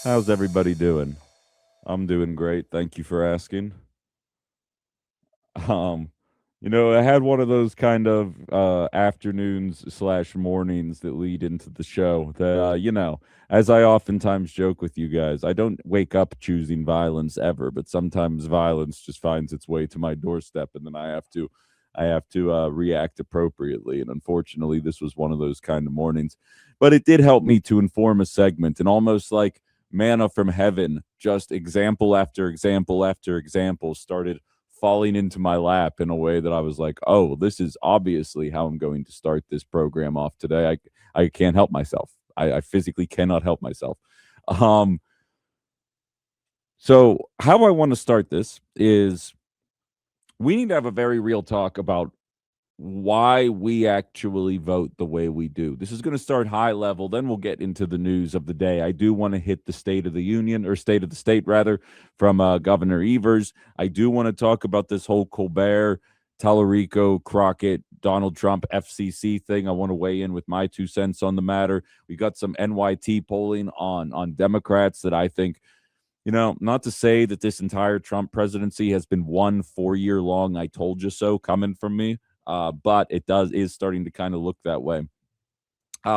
How's everybody doing? I'm doing great. Thank you for asking. Um, I had one of those kind of afternoons slash mornings that lead into the show that, as I oftentimes joke with you guys, I don't wake up choosing violence ever, but sometimes violence just finds its way to my doorstep, and then I have to react appropriately. And unfortunately, this was one of those kind of mornings, but it did help me to inform a segment, and almost like manna from heaven, just example after example after example started falling into my lap in a way that I was like, oh, this is obviously how I'm going to start this program off today. I can't help myself. I physically cannot help myself. Um, so how I want to start this is we need to have a very real talk about why we actually vote the way we do. This is going to start high level, then we'll get into the news of the day. I do want to hit the State of the Union, or State of the State rather, from Governor Evers. I do want to talk about this whole Colbert, Tallarico, Crockett, Donald Trump FCC thing. I want to weigh in with my 2 cents on the matter. We got some NYT polling on Democrats that I think, not to say that this entire Trump presidency has been one 4-year long I told you so coming from me, but it is starting to kind of look that way.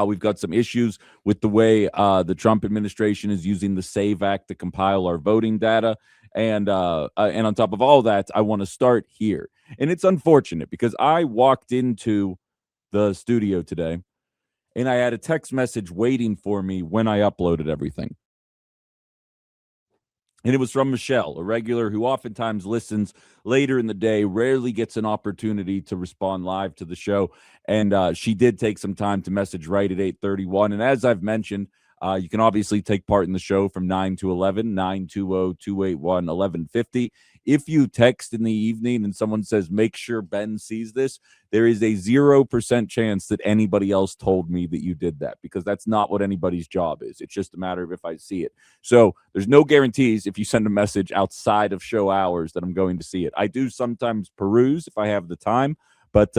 We've got some issues with the way the Trump administration is using the SAVE Act to compile our voting data. And on top of all that, I want to start here. And it's unfortunate because I walked into the studio today and I had a text message waiting for me when I uploaded everything. And it was from Michelle, a regular who oftentimes listens later in the day, rarely gets an opportunity to respond live to the show. And she did take some time to message right at 8:31. And as I've mentioned, you can obviously take part in the show from 9 to 11, 920-281-1150. If you text in the evening and someone says, make sure Ben sees this, there is a 0% chance that anybody else told me that you did that, because that's not what anybody's job is. It's just a matter of if I see it. So there's no guarantees if you send a message outside of show hours that I'm going to see it. I do sometimes peruse if I have the time, but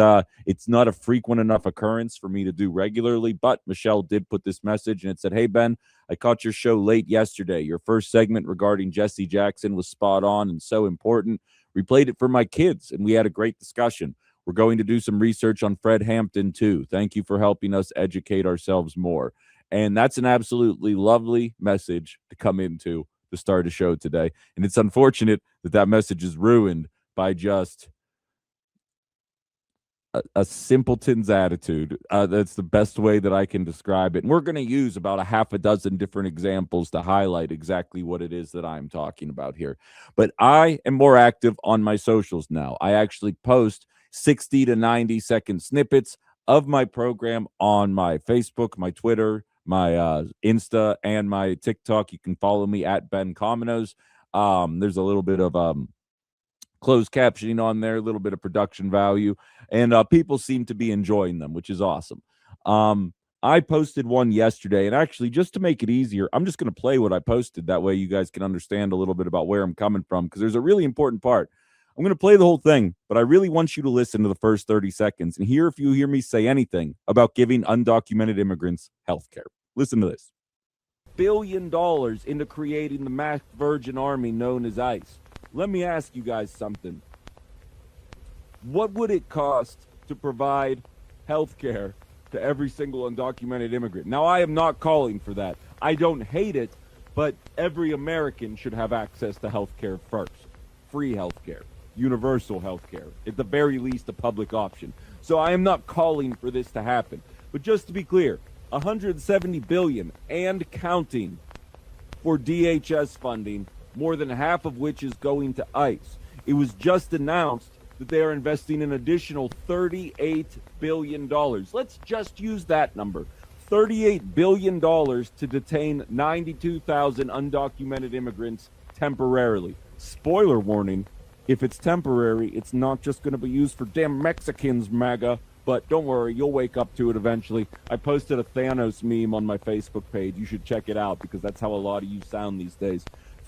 it's not a frequent enough occurrence for me to do regularly. But Michelle did put this message, and it said, hey, Ben, I caught your show late yesterday. Your first segment regarding Jesse Jackson was spot on and so important. We played it for my kids, and we had a great discussion. We're going to do some research on Fred Hampton, too. Thank you for helping us educate ourselves more. And that's an absolutely lovely message to come into to start a show today. And it's unfortunate that that message is ruined by just a simpleton's attitude. That's the best way that I can describe it. And we're going to use about a half a dozen different examples to highlight exactly what it is that I'm talking about here. But I am more active on my socials now. I actually post 60 to 90-second snippets of my program on my Facebook, my Twitter, my Insta, and my TikTok. You can follow me at Ben Cominos. There's a little bit of closed captioning on there, a little bit of production value, and people seem to be enjoying them, which is awesome. I posted one yesterday, and actually, just to make it easier, I'm just going to play what I posted. That way you guys can understand a little bit about where I'm coming from, because there's a really important part. I'm going to play the whole thing, but I really want you to listen to the first 30 seconds and hear if you hear me say anything about giving undocumented immigrants health care. Listen to this. $1 billion into creating the masked Virgin Army known as ICE. Let me ask you guys something. What would it cost to provide health care to every single undocumented immigrant? Now, I am not calling for that. I don't hate it, but every American should have access to health care first. Free health care, universal health care, at the very least a public option. So I am not calling for this to happen. But just to be clear, $170 billion and counting for DHS funding, more than half of which is going to ICE. It was just announced that they are investing an additional $38 billion. Let's just use that number. $38 billion to detain 92,000 undocumented immigrants temporarily. Spoiler warning, if it's temporary, it's not just going to be used for damn Mexicans, MAGA. But don't worry, you'll wake up to it eventually. I posted a Thanos meme on my Facebook page. You should check it out, because that's how a lot of you sound these days.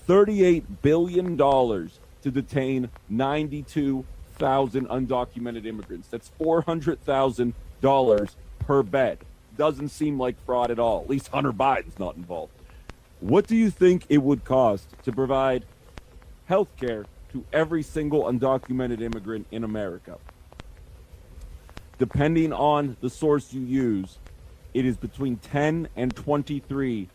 $38 billion to detain 92,000 undocumented immigrants. That's $400,000 per bed. Doesn't seem like fraud at all. At least Hunter Biden's not involved. What do you think it would cost to provide health care to every single undocumented immigrant in America? Depending on the source you use, it is between 10 and 23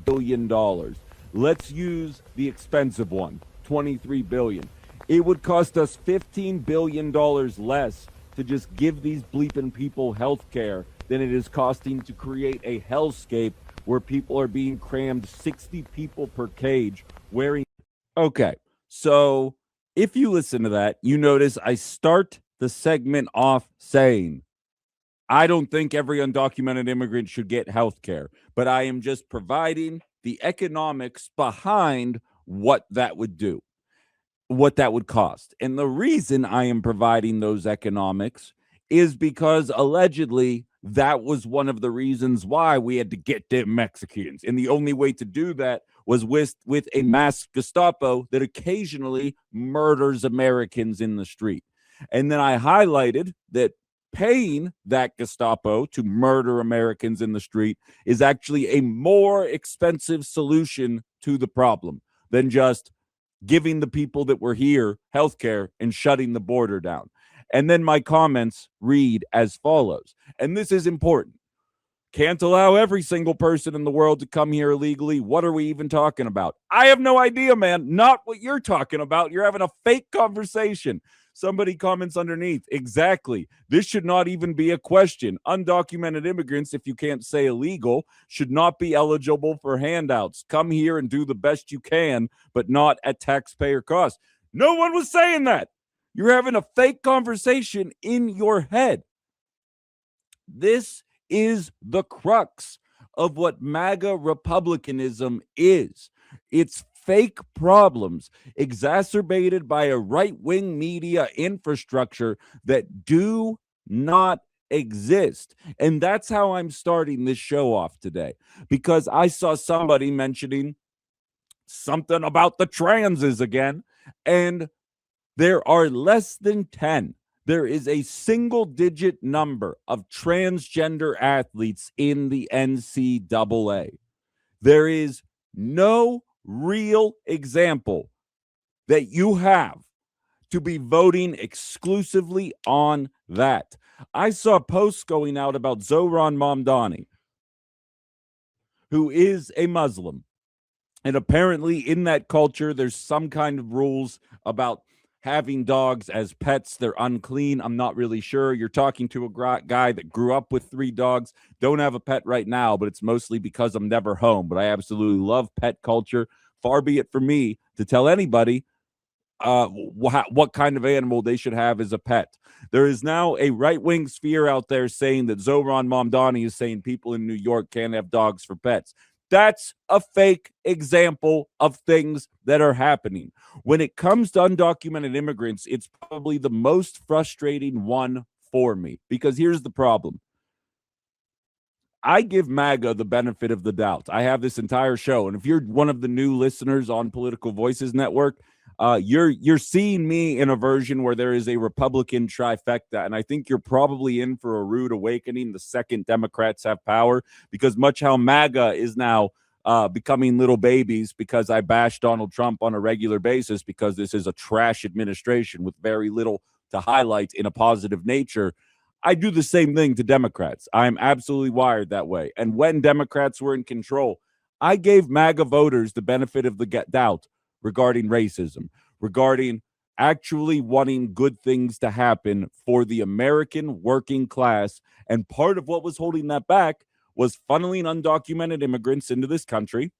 billion dollars. Let's use the expensive one, 23 billion. It would cost us $15 billion less to just give these bleeping people health care than it is costing to create a hellscape where people are being crammed 60 people per cage wearing. Okay, so if you listen to that, you notice I start the segment off saying, I don't think every undocumented immigrant should get health care, but I am just providing the economics behind what that would do, what that would cost. And the reason I am providing those economics is because allegedly that was one of the reasons why we had to get them Mexicans. And the only way to do that was with a masked Gestapo that occasionally murders Americans in the street. And then I highlighted that paying that Gestapo to murder Americans in the street is actually a more expensive solution to the problem than just giving the people that were here health care and shutting the border down. And then my comments read as follows, and this is important. Can't allow every single person in the world to come here illegally. What are we even talking about? I have no idea, man. Not what you're talking about. You're having a fake conversation. Somebody comments underneath. Exactly. This should not even be a question. Undocumented immigrants, if you can't say illegal, should not be eligible for handouts. Come here and do the best you can, but not at taxpayer cost. No one was saying that. You're having a fake conversation in your head. This is the crux of what MAGA Republicanism is. It's fake problems exacerbated by a right-wing media infrastructure that do not exist. And that's how I'm starting this show off today, because I saw somebody mentioning something about the transes again, and there are less than 10. There is a single-digit number of transgender athletes in the NCAA. There is no real example that you have to be voting exclusively on that. I saw posts going out about Zohran Mamdani, who is a Muslim. And apparently in that culture, there's some kind of rules about having dogs as pets. They're unclean. I'm not really sure. You're talking to a guy that grew up with 3 dogs. Don't have a pet right now, but it's mostly because I'm never home. But I absolutely love pet culture. Far be it from me to tell anybody what kind of animal they should have as a pet. There is now a right-wing sphere out there saying that Zohran Mamdani is saying people in New York can't have dogs for pets. That's a fake example of things that are happening. When it comes to undocumented immigrants, it's probably the most frustrating one for me, because here's the problem. I give MAGA the benefit of the doubt. I have this entire show, and if you're one of the new listeners on Political Voices Network, you're seeing me in a version where there is a Republican trifecta, and I think you're probably in for a rude awakening the second Democrats have power, because much how MAGA is now becoming little babies because I bash Donald Trump on a regular basis because this is a trash administration with very little to highlight in a positive nature. I do the same thing to Democrats. I'm absolutely wired that way. And when Democrats were in control, I gave MAGA voters the benefit of the doubt regarding racism, regarding actually wanting good things to happen for the American working class. And part of what was holding that back was funneling undocumented immigrants into this country,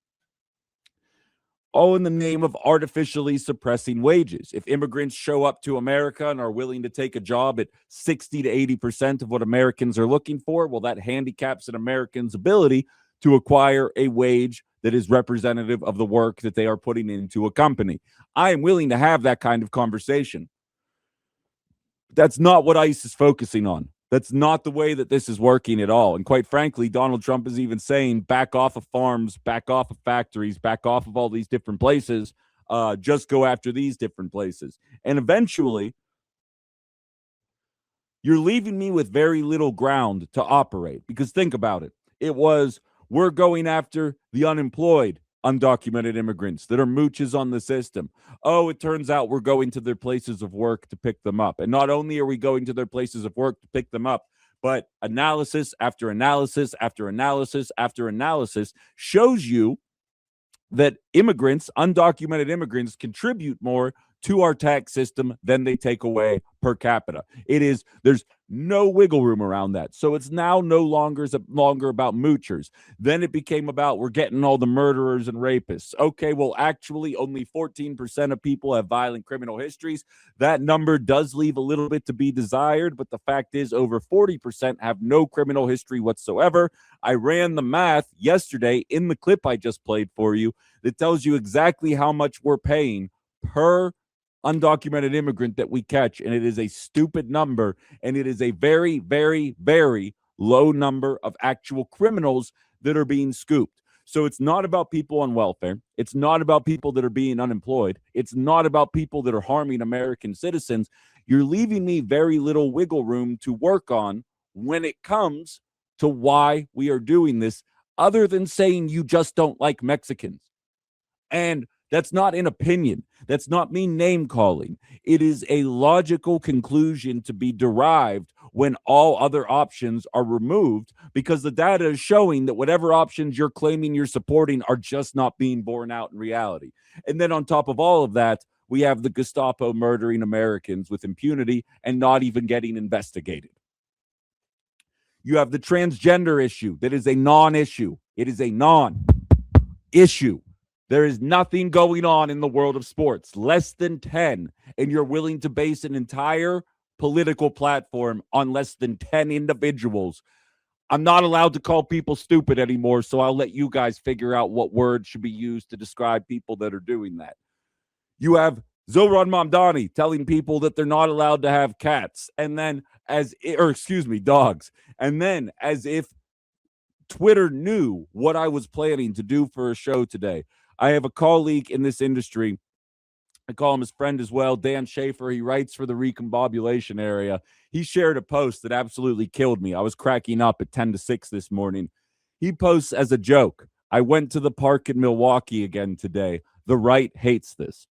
all in the name of artificially suppressing wages. If immigrants show up to America and are willing to take a job at 60 to 80% of what Americans are looking for, well, that handicaps an American's ability to acquire a wage that is representative of the work that they are putting into a company. I am willing to have that kind of conversation. That's not what ICE is focusing on. That's not the way that this is working at all. And quite frankly, Donald Trump is even saying back off of farms, back off of factories, back off of all these different places, just go after these different places. And eventually, you're leaving me with very little ground to operate. Because think about it. It was, we're going after the unemployed. undocumented immigrants that are mooches on the system. Oh, it turns out we're going to their places of work to pick them up. And not only are we going to their places of work to pick them up, but analysis after analysis after analysis after analysis shows you that immigrants, undocumented immigrants, contribute more to our tax system than they take away per capita. There's no wiggle room around that. So it's now no longer about moochers. Then it became about we're getting all the murderers and rapists. Okay, well, actually, only 14% of people have violent criminal histories. That number does leave a little bit to be desired, but the fact is over 40% have no criminal history whatsoever. I ran the math yesterday in the clip I just played for you that tells you exactly how much we're paying per undocumented immigrant that we catch, and it is a stupid number, and it is a very, very, very low number of actual criminals that are being scooped. So it's not about people on welfare. It's not about people that are being unemployed. It's not about people that are harming American citizens. You're leaving me very little wiggle room to work on when it comes to why we are doing this, other than saying you just don't like Mexicans. And that's not an opinion. That's not me name calling. It is a logical conclusion to be derived when all other options are removed, because the data is showing that whatever options you're claiming you're supporting are just not being borne out in reality. And then on top of all of that, we have the Gestapo murdering Americans with impunity and not even getting investigated. You have the transgender issue that is a non-issue. It is a non-issue. There is nothing going on in the world of sports, less than 10, and you're willing to base an entire political platform on less than 10 individuals. I'm not allowed to call people stupid anymore, so I'll let you guys figure out what word should be used to describe people that are doing that. You have Zohran Mamdani telling people that they're not allowed to have cats, and then dogs, and then as if Twitter knew what I was planning to do for a show today. I have a colleague in this industry. I call him his friend as well, Dan Schaefer. He writes for the Recombobulation area. He shared a post that absolutely killed me. I was cracking up at 10 to 6 this morning. He posts as a joke, I went to the park in Milwaukee again today. The right hates this.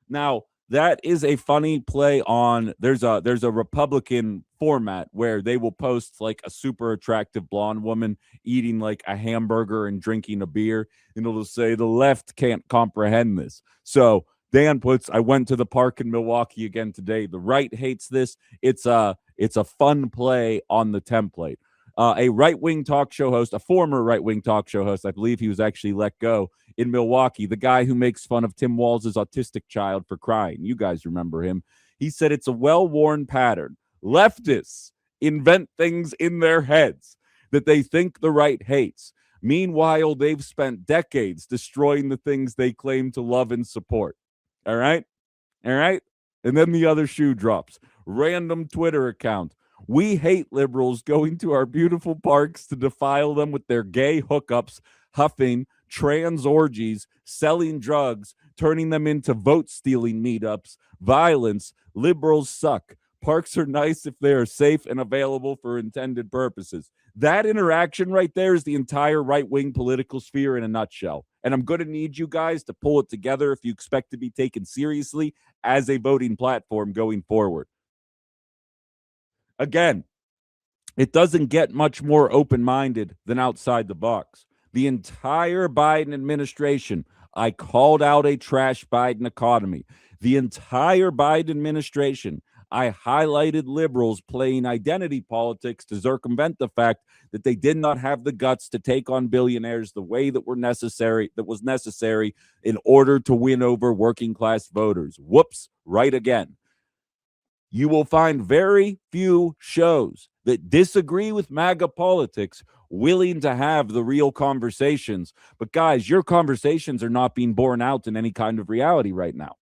Now, that is a funny play on, there's a Republican format where they will post like a super attractive blonde woman eating like a hamburger and drinking a beer, and it'll say the left can't comprehend this. So Dan puts, I went to the park in Milwaukee again today. The right hates this. It's a fun play on the template. A right-wing talk show host, a former right-wing talk show host, I believe he was actually let go in Milwaukee, the guy who makes fun of Tim Walz' autistic child for crying. You guys remember him. He said it's a well-worn pattern. Leftists invent things in their heads that they think the right hates. Meanwhile, they've spent decades destroying the things they claim to love and support. All right? All right? And then the other shoe drops. Random Twitter account. We hate liberals going to our beautiful parks to defile them with their gay hookups, huffing, trans orgies, selling drugs, turning them into vote-stealing meetups, violence. Liberals suck. Parks are nice if they are safe and available for intended purposes. That interaction right there is the entire right-wing political sphere in a nutshell. And I'm going to need you guys to pull it together if you expect to be taken seriously as a voting platform going forward. Again, it doesn't get much more open-minded than outside the box. The entire Biden administration, I called out a trash Biden economy. The entire Biden administration, I highlighted liberals playing identity politics to circumvent the fact that they did not have the guts to take on billionaires the way that was necessary in order to win over working class voters. Whoops, right again. You will find very few shows that disagree with MAGA politics willing to have the real conversations. But guys, your conversations are not being borne out in any kind of reality right now.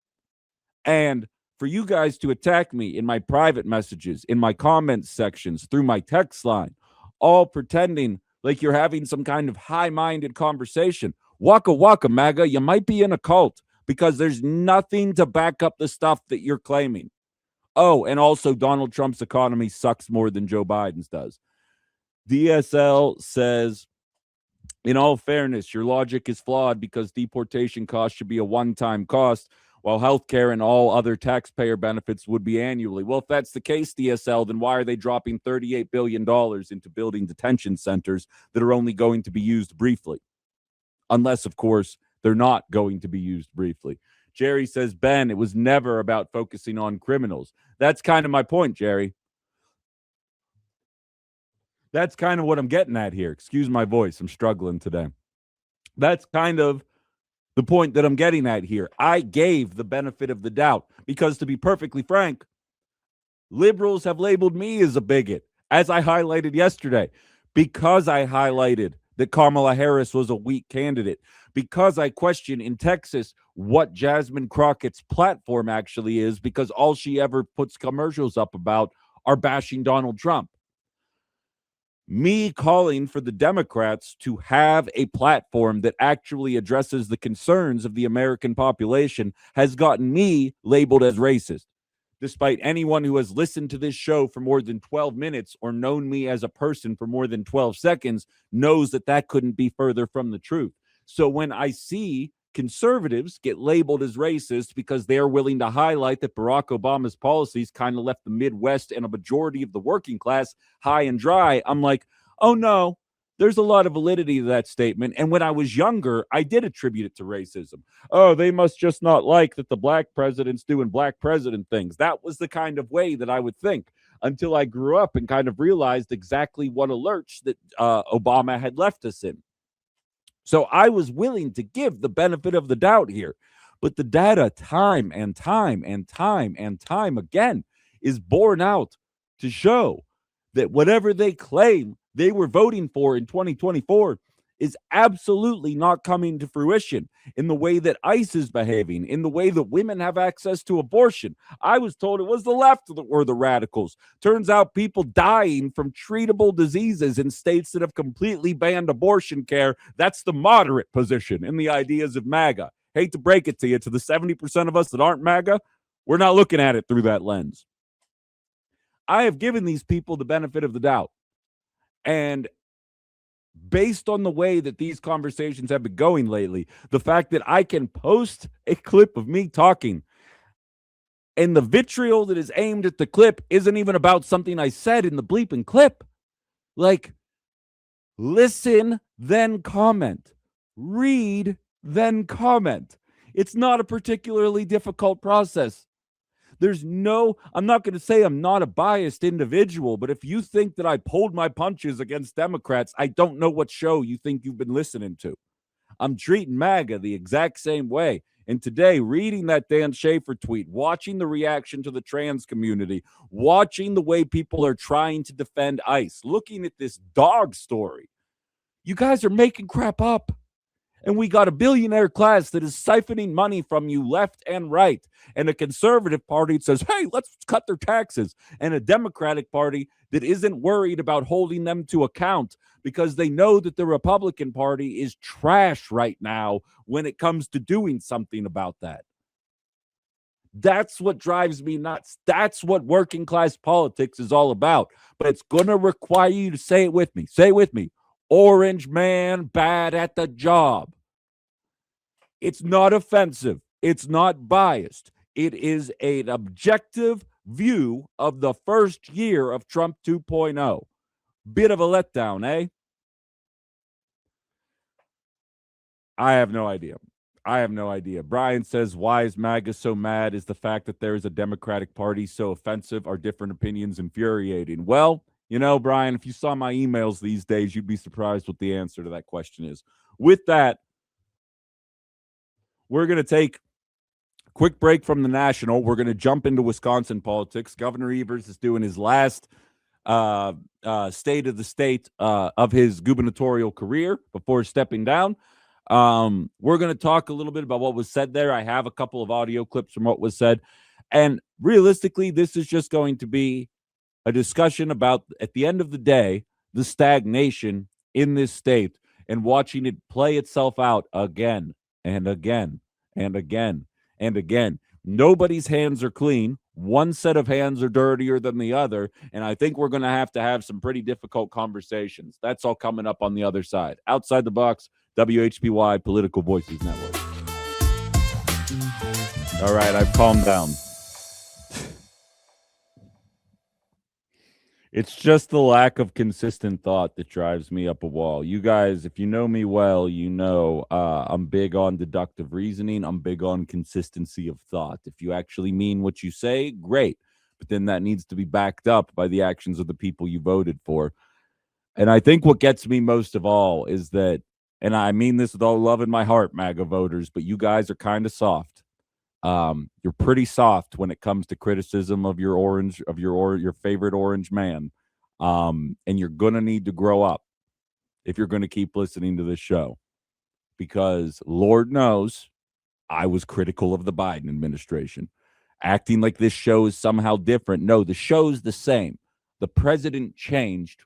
And for you guys to attack me in my private messages, in my comments sections, through my text line, all pretending like you're having some kind of high-minded conversation. Waka waka, MAGA, you might be in a cult because there's nothing to back up the stuff that you're claiming. Oh, and also Donald Trump's economy sucks more than Joe Biden's does. DSL says, In all fairness, your logic is flawed because deportation costs should be a one-time cost, while healthcare and all other taxpayer benefits would be annually. Well, if that's the case, DSL, then why are they dropping $38 billion into building detention centers that are only going to be used briefly? Unless, of course, they're not going to be used briefly. Jerry says, Ben, it was never about focusing on criminals. That's kind of my point, Jerry. That's kind of what I'm getting at here. Excuse my voice. I'm struggling today. That's kind of the point that I'm getting at here. I gave the benefit of the doubt because, to be perfectly frank, liberals have labeled me as a bigot, as I highlighted yesterday, because I highlighted that Kamala Harris was a weak candidate, because I question in Texas what Jasmine Crockett's platform actually is, because all she ever puts commercials up about are bashing Donald Trump. Me calling for the Democrats to have a platform that actually addresses the concerns of the American population has gotten me labeled as racist. Despite anyone who has listened to this show for more than 12 minutes or known me as a person for more than 12 seconds knows that that couldn't be further from the truth. So when I see conservatives get labeled as racist because they are willing to highlight that Barack Obama's policies kind of left the Midwest and a majority of the working class high and dry, I'm like, oh no, there's a lot of validity to that statement. And when I was younger, I did attribute it to racism. Oh, they must just not like that the black president's doing black president things. That was the kind of way that I would think until I grew up and kind of realized exactly what a lurch that Obama had left us in. So I was willing to give the benefit of the doubt here. But the data time and time and time and time again is borne out to show that whatever they claim they were voting for in 2024 is absolutely not coming to fruition in the way that ICE is behaving, in the way that women have access to abortion. I was told it was the left that were the radicals. Turns out people dying from treatable diseases in states that have completely banned abortion care, that's the moderate position in the ideas of MAGA. Hate to break it to you, to the 70% of us that aren't MAGA, we're not looking at it through that lens. I have given these people the benefit of the doubt. And based on the way that these conversations have been going lately, the fact that I can post a clip of me talking and the vitriol that is aimed at the clip isn't even about something I said in the bleeping clip. Like, listen, then comment. Read, then comment. It's not a particularly difficult process. I'm not going to say I'm not a biased individual, but if you think that I pulled my punches against Democrats, I don't know what show you think you've been listening to. I'm treating MAGA the exact same way. And today, reading that Dan Schaefer tweet, watching the reaction to the trans community, watching the way people are trying to defend ICE, looking at this dog story, you guys are making crap up. And we got a billionaire class that is siphoning money from you left and right. And a conservative party that says, hey, let's cut their taxes. And a Democratic party that isn't worried about holding them to account because they know that the Republican Party is trash right now when it comes to doing something about that. That's what drives me nuts. That's what working class politics is all about. But it's going to require you to say it with me. Say it with me. Orange man bad at the job. It's not offensive. It's not biased. It is an objective view of the first year of Trump 2.0. Bit of a letdown, eh? I have no idea. Brian says, why is MAGA so mad? Is the fact that there is a Democratic Party so offensive? Are different opinions infuriating? Well, Brian, if you saw my emails these days, you'd be surprised what the answer to that question is. With that, we're going to take a quick break from the national. We're going to jump into Wisconsin politics. Governor Evers is doing his last state of the state of his gubernatorial career before stepping down. We're going to talk a little bit about what was said there. I have a couple of audio clips from what was said. And realistically, this is just going to be a discussion about, at the end of the day, the stagnation in this state and watching it play itself out again and again and again and again. Nobody's hands are clean One set of hands are dirtier than the other, and I think we're going to have some pretty difficult conversations. That's all coming up on the other side. Outside the Box, WHPY Political Voices Network. All right, I've calmed down. It's just the lack of consistent thought that drives me up a wall. You guys, if you know me well, you know I'm big on deductive reasoning. I'm big on consistency of thought. If you actually mean what you say, great. But then that needs to be backed up by the actions of the people you voted for. And I think what gets me most of all is that, and I mean this with all love in my heart, MAGA voters, but you guys are kind of soft. You're pretty soft when it comes to criticism of your your favorite orange man. And you're gonna need to grow up if you're gonna keep listening to this show, because Lord knows I was critical of the Biden administration, acting like this show is somehow different. No, the show's the same. The president changed,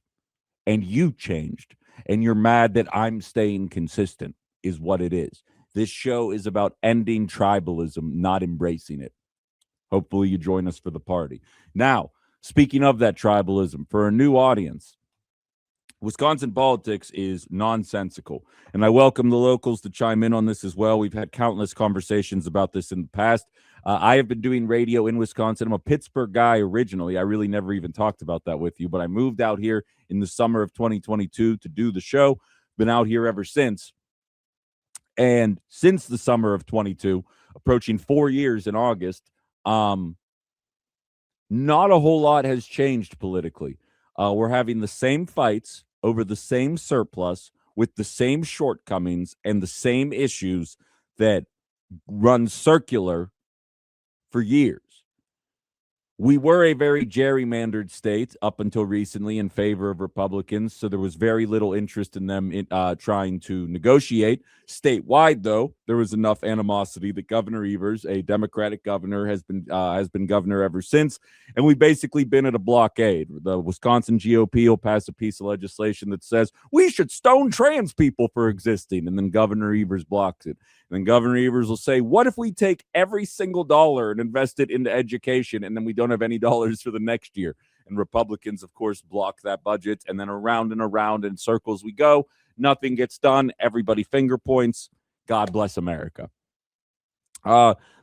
and you changed, and you're mad that I'm staying consistent, is what it is. This show is about ending tribalism, not embracing it. Hopefully you join us for the party. Now, speaking of that tribalism, for a new audience, Wisconsin politics is nonsensical, and I welcome the locals to chime in on this as well. We've had countless conversations about this in the past. I have been doing radio in Wisconsin. I'm a Pittsburgh guy originally. I really never even talked about that with you, but I moved out here in the summer of 2022 to do the show. Been out here ever since. And since the summer of 22, approaching 4 years in August, not a whole lot has changed politically. We're having the same fights over the same surplus with the same shortcomings and the same issues that run circular for years. We were a very gerrymandered state up until recently in favor of Republicans, so there was very little interest in them trying to negotiate. Statewide, though, there was enough animosity that Governor Evers, a Democratic governor, has been governor ever since, and we've basically been at a blockade. The Wisconsin GOP will pass a piece of legislation that says we should stone trans people for existing, and then Governor Evers blocks it. And then Governor Evers will say, what if we take every single dollar and invest it into education, and then we don't have any dollars for the next year? And Republicans, of course, block that budget, and then around and around in circles we go. Nothing gets done. Everybody finger points. God bless America.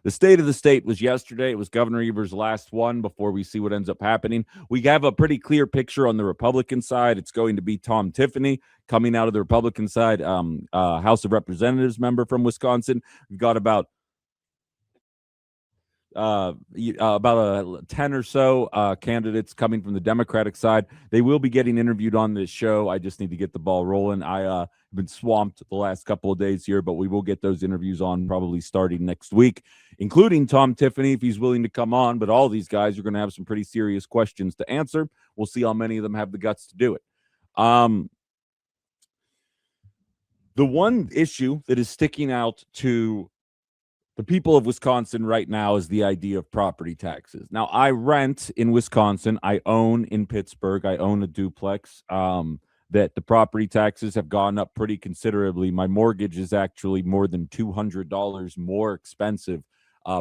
The state of the state was yesterday. It was Governor Evers' last one before we see what ends up happening. We have a pretty clear picture on the Republican side. It's going to be Tom Tiffany coming out of the Republican side, House of Representatives member from Wisconsin. We've got about 10 or so candidates coming from the Democratic side. They will be getting interviewed on this show. I just need to get the ball rolling. I've been swamped the last couple of days here, but we will get those interviews on probably starting next week, including Tom Tiffany if he's willing to come on. But all these guys are going to have some pretty serious questions to answer. We'll see how many of them have the guts to do it. The one issue that is sticking out to the people of Wisconsin right now is the idea of property taxes. Now, I rent in Wisconsin. I own in Pittsburgh. I own a duplex. That the property taxes have gone up pretty considerably. My mortgage is actually more than $200 more expensive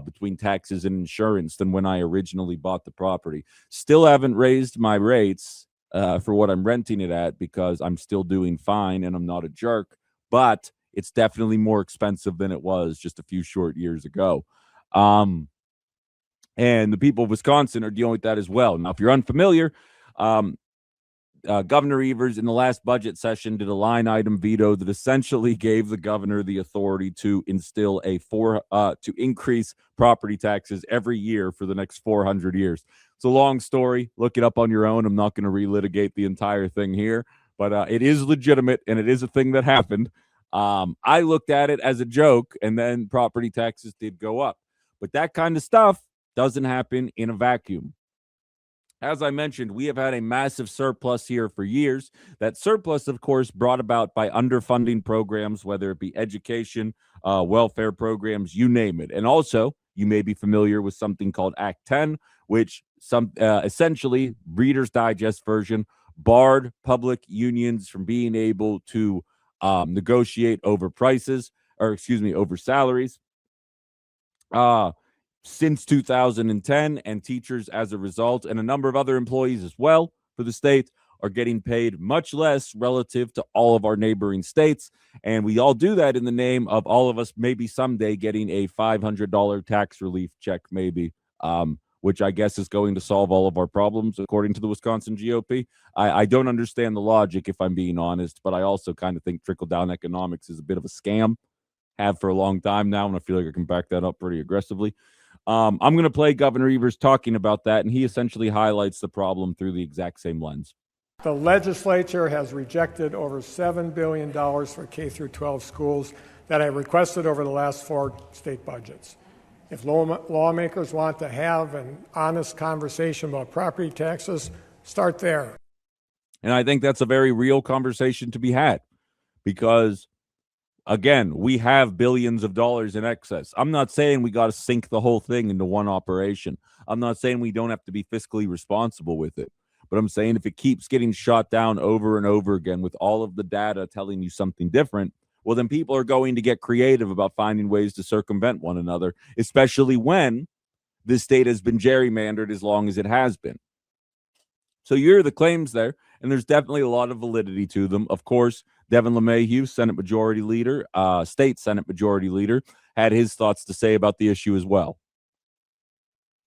between taxes and insurance than when I originally bought the property. Still haven't raised my rates for what I'm renting it at because I'm still doing fine and I'm not a jerk, but it's definitely more expensive than it was just a few short years ago. And the people of Wisconsin are dealing with that as well. Now, if you're unfamiliar, Governor Evers in the last budget session did a line item veto that essentially gave the governor the authority to instill to increase property taxes every year for the next 400 years. It's a long story. Look it up on your own. I'm not going to relitigate the entire thing here, but it is legitimate and it is a thing that happened. I looked at it as a joke, and then property taxes did go up. But that kind of stuff doesn't happen in a vacuum. As I mentioned, we have had a massive surplus here for years. That surplus, of course, brought about by underfunding programs, whether it be education, welfare programs, you name it. And also, you may be familiar with something called Act 10, which essentially, Reader's Digest version, barred public unions from being able to negotiate over over salaries. since 2010, and teachers as a result, and a number of other employees as well for the state, are getting paid much less relative to all of our neighboring states. And we all do that in the name of all of us maybe someday getting a $500 tax relief check, maybe, which I guess is going to solve all of our problems, according to the Wisconsin GOP. I don't understand the logic, if I'm being honest, but I also kind of think trickle-down economics is a bit of a scam. Have for a long time now, and I feel like I can back that up pretty aggressively. I'm going to play Governor Evers talking about that, and he essentially highlights the problem through the exact same lens. The legislature has rejected over $7 billion for K-12 schools that I requested over the last 4 state budgets. If lawmakers want to have an honest conversation about property taxes, start there. And I think that's a very real conversation to be had because, again, we have billions of dollars in excess. I'm not saying we got to sink the whole thing into one operation. I'm not saying we don't have to be fiscally responsible with it. But I'm saying if it keeps getting shot down over and over again with all of the data telling you something different, well, then people are going to get creative about finding ways to circumvent one another, especially when this state has been gerrymandered as long as it has been. So you hear the claims there, and there's definitely a lot of validity to them. Of course, Devin LeMahieu, Senate Majority Leader, State Senate Majority Leader, had his thoughts to say about the issue as well.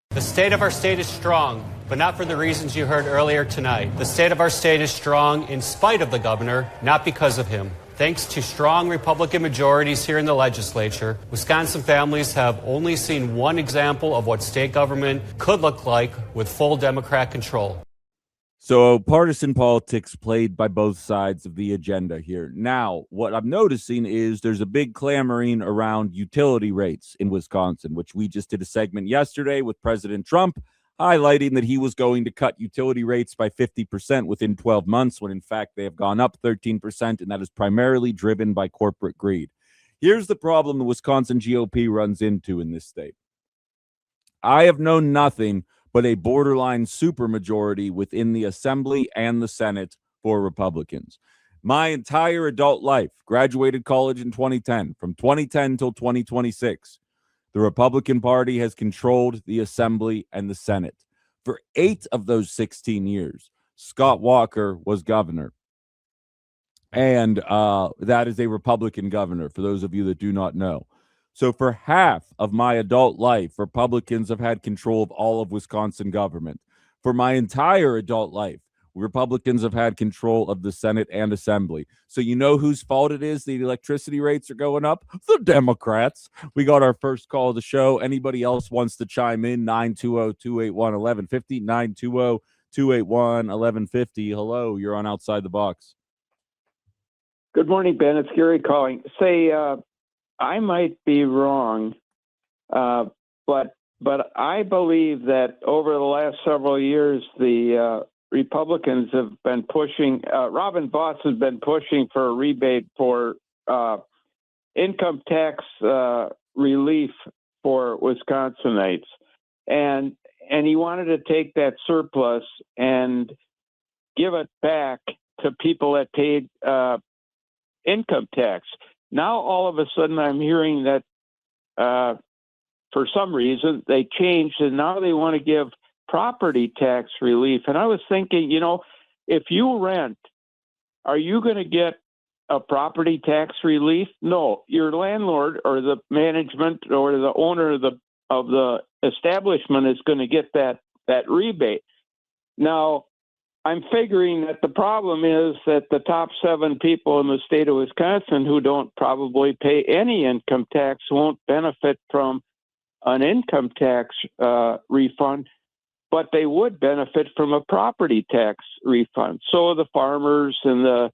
The state of our state is strong, but not for the reasons you heard earlier tonight. The state of our state is strong in spite of the governor, not because of him. Thanks to strong Republican majorities here in the legislature, Wisconsin families have only seen one example of what state government could look like with full Democrat control. So partisan politics played by both sides of the agenda here. Now, what I'm noticing is there's a big clamoring around utility rates in Wisconsin, which we just did a segment yesterday with President Trump highlighting that he was going to cut utility rates by 50% within 12 months, when in fact they have gone up 13%, and that is primarily driven by corporate greed. Here's the problem the Wisconsin GOP runs into in this state. I have known nothing but a borderline supermajority within the Assembly and the Senate for Republicans. My entire adult life, graduated college in 2010, from 2010 till 2026, the Republican Party has controlled the Assembly and the Senate. For 8 of those 16 years, Scott Walker was governor. And that is a Republican governor, for those of you that do not know. So for half of my adult life, Republicans have had control of all of Wisconsin government. For my entire adult life, Republicans have had control of the Senate and Assembly. So you know whose fault it is the electricity rates are going up? The Democrats. We got our first call of the show. Anybody else wants to chime in? 920-281-1150, 920-281-1150. Hello, you're on Outside the Box. Good morning, Ben. It's Gary calling. Say, I might be wrong, but I believe that over the last several years, the Republicans have been pushing, Robin Vos has been pushing for a rebate for income tax relief for Wisconsinites. And he wanted to take that surplus and give it back to people that paid income tax. Now, all of a sudden, I'm hearing that for some reason they changed, and now they want to give property tax relief. And I was thinking, if you rent, are you going to get a property tax relief? No, your landlord or the management or the owner of the establishment is going to get that rebate. Now, I'm figuring that the problem is that the top 7 people in the state of Wisconsin who don't probably pay any income tax won't benefit from an income tax refund, but they would benefit from a property tax refund. So the farmers and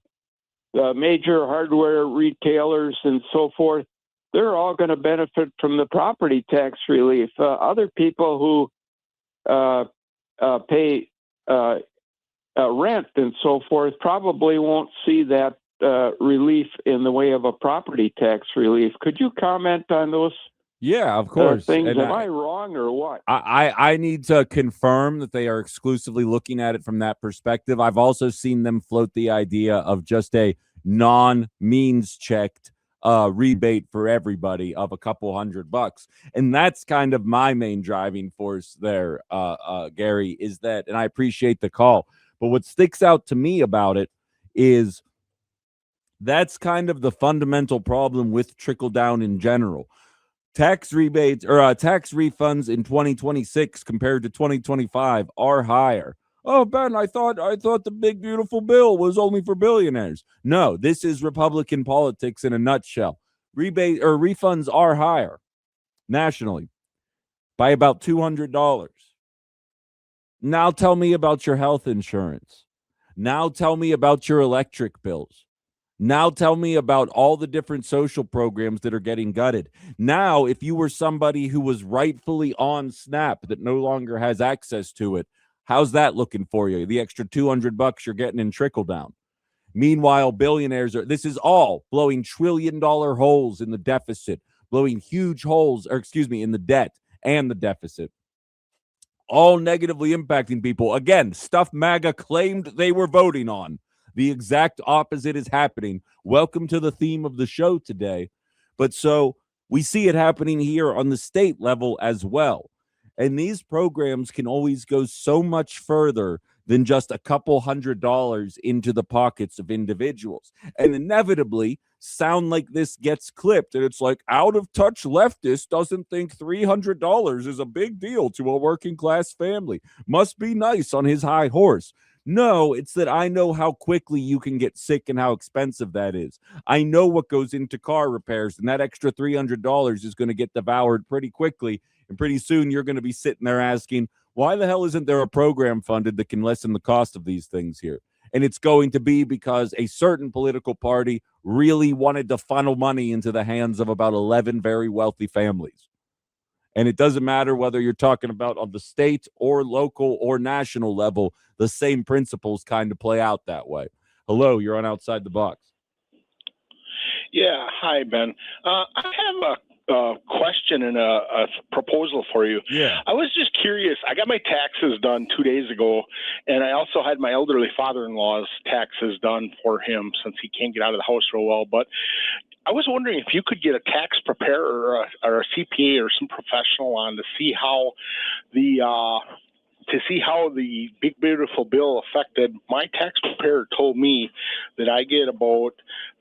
the major hardware retailers and so forth, they're all going to benefit from the property tax relief. Other people who pay rent and so forth probably won't see that relief in the way of a property tax relief. Could you comment on those? Yeah, of course. Things. Am I wrong or what? I need to confirm that they are exclusively looking at it from that perspective. I've also seen them float the idea of just a non-means checked rebate for everybody of a couple $100. And that's kind of my main driving force there, Gary, is that, and I appreciate the call, but what sticks out to me about it is that's kind of the fundamental problem with trickle down in general. Tax rebates or tax refunds in 2026 compared to 2025 are higher. Oh, Ben, I thought the big beautiful bill was only for billionaires. No, this is Republican politics in a nutshell. Rebate or refunds are higher nationally by about $200. Now tell me about your health insurance. Now tell me about your electric bills. Now tell me about all the different social programs that are getting gutted. Now, if you were somebody who was rightfully on SNAP that no longer has access to it, how's that looking for you? The extra $200 you're getting in trickle down. Meanwhile, billionaires this is all blowing $1 trillion holes in the deficit, blowing huge holes, in the debt and the deficit. All negatively impacting people. Again, stuff MAGA claimed they were voting on. The exact opposite is happening. Welcome to the theme of the show today. But so we see it happening here on the state level as well. And these programs can always go so much further than just a couple $100 into the pockets of individuals. And inevitably, sound like this gets clipped. And it's like, out of touch leftist doesn't think $300 is a big deal to a working class family. Must be nice on his high horse. No, it's that I know how quickly you can get sick and how expensive that is. I know what goes into car repairs, and that extra $300 is going to get devoured pretty quickly. And pretty soon you're going to be sitting there asking, why the hell isn't there a program funded that can lessen the cost of these things here? And it's going to be because a certain political party really wanted to funnel money into the hands of about 11 very wealthy families. And it doesn't matter whether you're talking about on the state or local or national level, the same principles kind of play out that way. Hello, you're on Outside the Box. Yeah, hi, Ben. I have a question and a proposal for you. Yeah. I was just curious. I got my taxes done 2 days ago, and I also had my elderly father-in-law's taxes done for him since he can't get out of the house real well. But I was wondering if you could get a tax preparer or a CPA or some professional on to see how the big beautiful bill affected. My tax preparer told me that I get about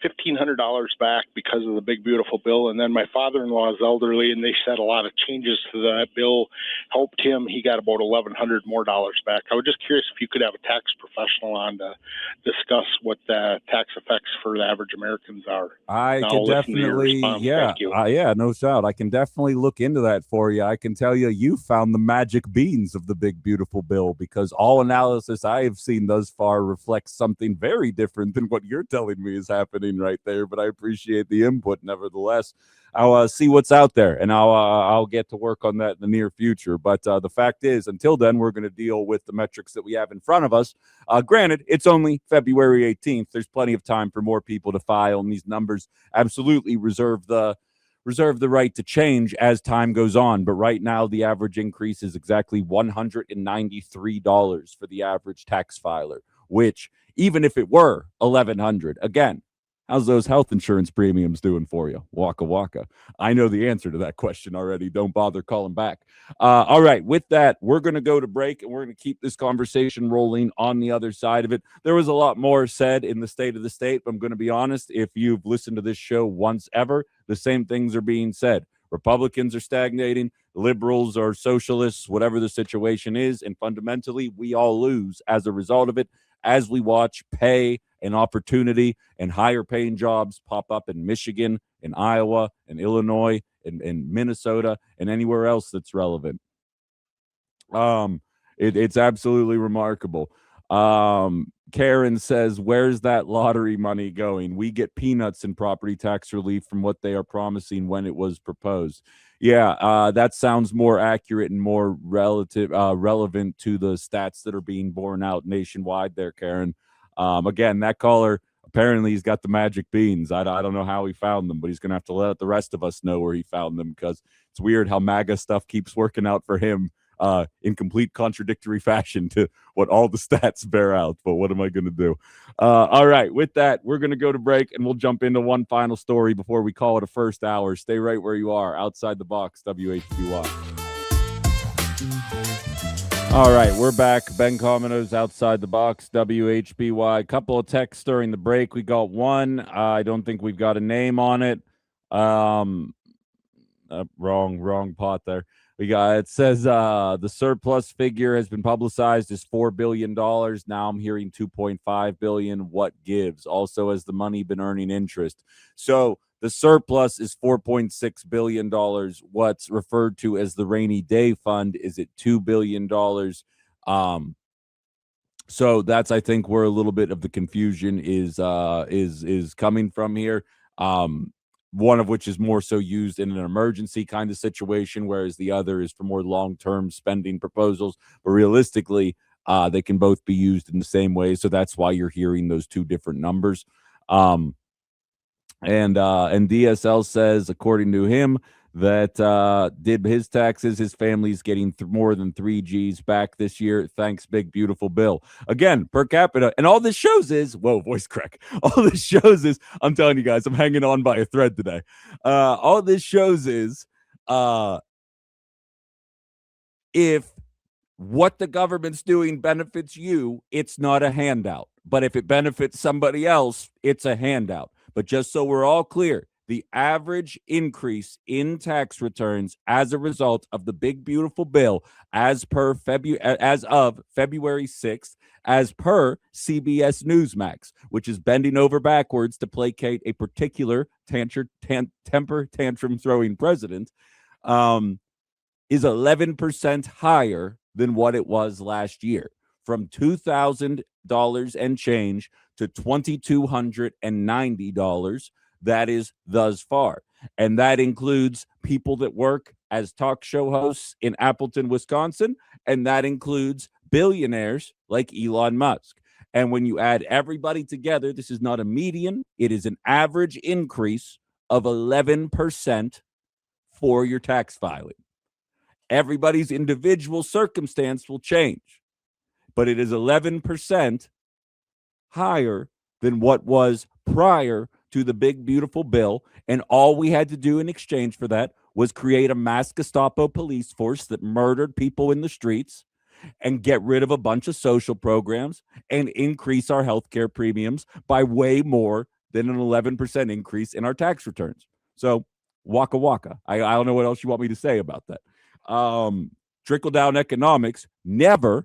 $1,500 back because of the big beautiful bill, and then my father-in-law is elderly, and they said a lot of changes to that bill helped him. He got about $1,100 more back. I was just curious if you could have a tax professional on to discuss what the tax effects for the average Americans are. I can definitely, no doubt. I can definitely look into that for you. I can tell you found the magic beans of the big beautiful bill, because all analysis I have seen thus far reflects something very different than what you're telling me is happening right there. But I appreciate the input nevertheless. I'll see what's out there, and I'll get to work on that in the near future. But the fact is, until then, we're going to deal with the metrics that we have in front of us. Granted, it's only February 18th. There's plenty of time for more people to file, and these numbers absolutely reserve the right to change as time goes on. But right now, the average increase is exactly $193 for the average tax filer, which, even if it were $1,100, again, how's those health insurance premiums doing for you? Waka waka. I know the answer to that question already. Don't bother calling back. All right. With that, we're going to go to break, and we're going to keep this conversation rolling on the other side of it. There was a lot more said in the state of the state, but I'm going to be honest. If you've listened to this show once ever, the same things are being said. Republicans are stagnating, liberals or socialists, whatever the situation is, and fundamentally, we all lose as a result of it, as we watch pay and opportunity and higher paying jobs pop up in Michigan, in Iowa, in Illinois, in Minnesota, and anywhere else that's relevant. It's absolutely remarkable. Karen says, where's that lottery money going? We get peanuts in property tax relief from what they are promising when it was proposed. Yeah, that sounds more accurate and more relevant to the stats that are being borne out nationwide there, Karen. Again, that caller, apparently he's got the magic beans. I don't know how he found them, but he's going to have to let the rest of us know where he found them, because it's weird how MAGA stuff keeps working out for him in complete contradictory fashion to what all the stats bear out. But what am I going to do? All right. With that, we're going to go to break, and we'll jump into one final story before we call it a first hour. Stay right where you are. Outside the Box, WHBY. All right, we're back. Ben Cominos, Outside the Box, WHBY. A couple of texts during the break. We got one. I don't think we've got a name on it. Wrong pot there. It says the surplus figure has been publicized as $4 billion. Now I'm hearing $2.5 billion. What gives? Also, has the money been earning interest? So the surplus is $4.6 billion. What's referred to as the rainy day fund is at $2 billion. So that's, I think, where a little bit of the confusion is coming from here. One of which is more so used in an emergency kind of situation, whereas the other is for more long-term spending proposals. But realistically, they can both be used in the same way. So that's why you're hearing those two different numbers. And DSL says, according to him, that did his taxes, his family's getting more than 3 G's back this year. Thanks, big, beautiful Bill. Again, per capita. And all this shows is, whoa, voice crack. All this shows is, I'm telling you guys, I'm hanging on by a thread today. All this shows is if what the government's doing benefits you, it's not a handout. But if it benefits somebody else, it's a handout. But just so we're all clear, the average increase in tax returns as a result of the big beautiful bill as of February 6th, as per CBS Newsmax, which is bending over backwards to placate a particular temper tantrum throwing president, is 11% higher than what it was last year, from $2,000 and change to $2,290. That is thus far. And that includes people that work as talk show hosts in Appleton, Wisconsin. And that includes billionaires like Elon Musk. And when you add everybody together, this is not a median. It is an average increase of 11% for your tax filing. Everybody's individual circumstance will change, but it is 11% higher than what was prior to the big, beautiful bill. And all we had to do in exchange for that was create a mass Gestapo police force that murdered people in the streets and get rid of a bunch of social programs and increase our healthcare premiums by way more than an 11% increase in our tax returns. So waka waka. I don't know what else you want me to say about that. Trickle down economics never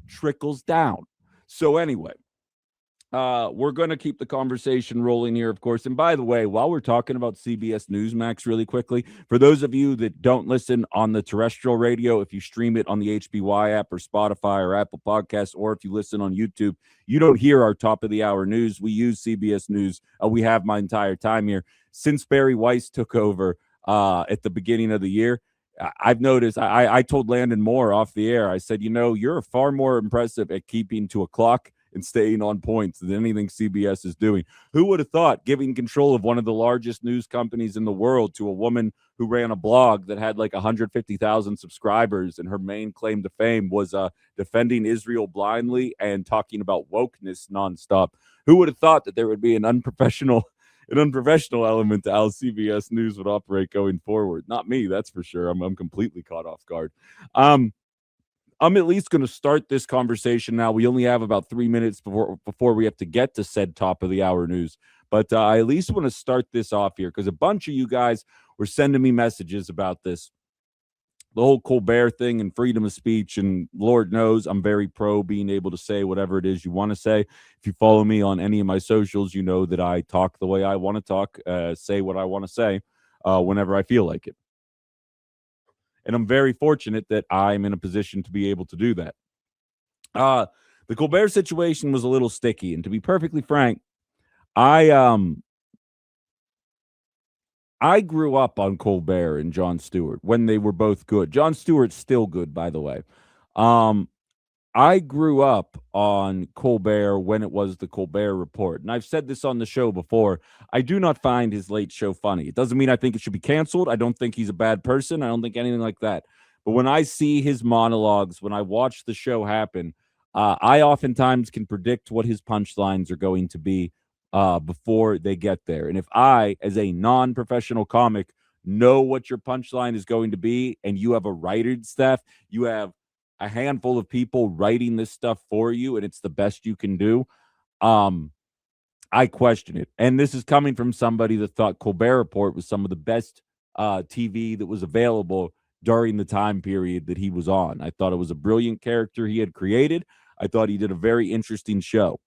trickles down. So anyway, we're going to keep the conversation rolling here, of course. And by the way, while we're talking about CBS Newsmax really quickly, for those of you that don't listen on the terrestrial radio, if you stream it on the HBY app or Spotify or Apple Podcasts, or if you listen on YouTube, you don't hear our top of the hour news. We use CBS News. We have my entire time here. Since Barry Weiss took over at the beginning of the year, I've noticed, I told Landon Moore off the air, I said, you're far more impressive at keeping to a clock and staying on points than anything CBS is doing. Who would have thought giving control of one of the largest news companies in the world to a woman who ran a blog that had like 150,000 subscribers, and her main claim to fame was defending Israel blindly and talking about wokeness nonstop? Who would have thought that there would be an unprofessional element to how CBS News would operate going forward? Not me, that's for sure. I'm completely caught off guard. I'm at least going to start this conversation now. We only have about 3 minutes before we have to get to said top of the hour news. But I at least want to start this off here because a bunch of you guys were sending me messages about this. The whole Colbert thing and freedom of speech, and Lord knows I'm very pro being able to say whatever it is you want to say. If you follow me on any of my socials, you know that I talk the way I want to talk, say what I want to say whenever I feel like it. And I'm very fortunate that I'm in a position to be able to do that. The Colbert situation was a little sticky. And to be perfectly frank, I grew up on Colbert and Jon Stewart when they were both good. Jon Stewart's still good, by the way. I grew up on Colbert when it was the Colbert Report. And I've said this on the show before. I do not find his late show funny. It doesn't mean I think it should be canceled. I don't think he's a bad person. I don't think anything like that. But when I see his monologues, when I watch the show happen, I oftentimes can predict what his punchlines are going to be before they get there. And if I, as a non-professional comic, know what your punchline is going to be, and you have a writing staff, you have a handful of people writing this stuff for you, and it's the best you can do, I question it. And this is coming from somebody that thought Colbert Report was some of the best TV that was available during the time period that he was on. I thought it was a brilliant character he had created. I thought he did a very interesting show.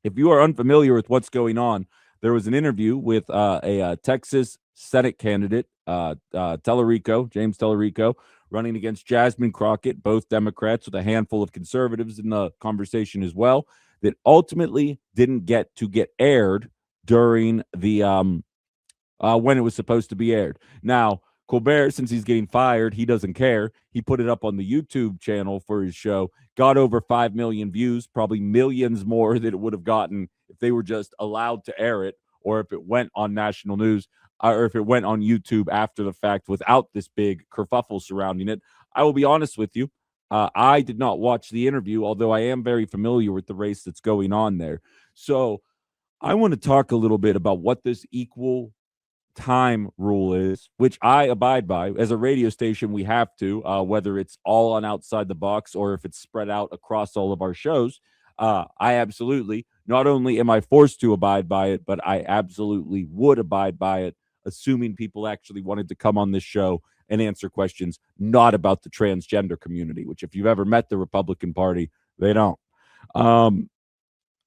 If you are unfamiliar with what's going on, there was an interview with a Texas Senate candidate, James Tellerico, running against Jasmine Crockett, both Democrats with a handful of conservatives in the conversation as well, that ultimately didn't get aired during the when it was supposed to be aired. Now, Colbert, since he's getting fired, he doesn't care. He put it up on the YouTube channel for his show, got over 5 million views, probably millions more than it would have gotten if they were just allowed to air it, or if it went on national news, or if it went on YouTube after the fact without this big kerfuffle surrounding it. I will be honest with you. I did not watch the interview, although I am very familiar with the race that's going on there. So I want to talk a little bit about what this equal time rule is, which I abide by. As a radio station, we have to, whether it's all on Outside the Box or if it's spread out across all of our shows. I absolutely, not only am I forced to abide by it, but I absolutely would abide by it, assuming people actually wanted to come on this show and answer questions not about the transgender community, which if you've ever met the Republican Party, they don't.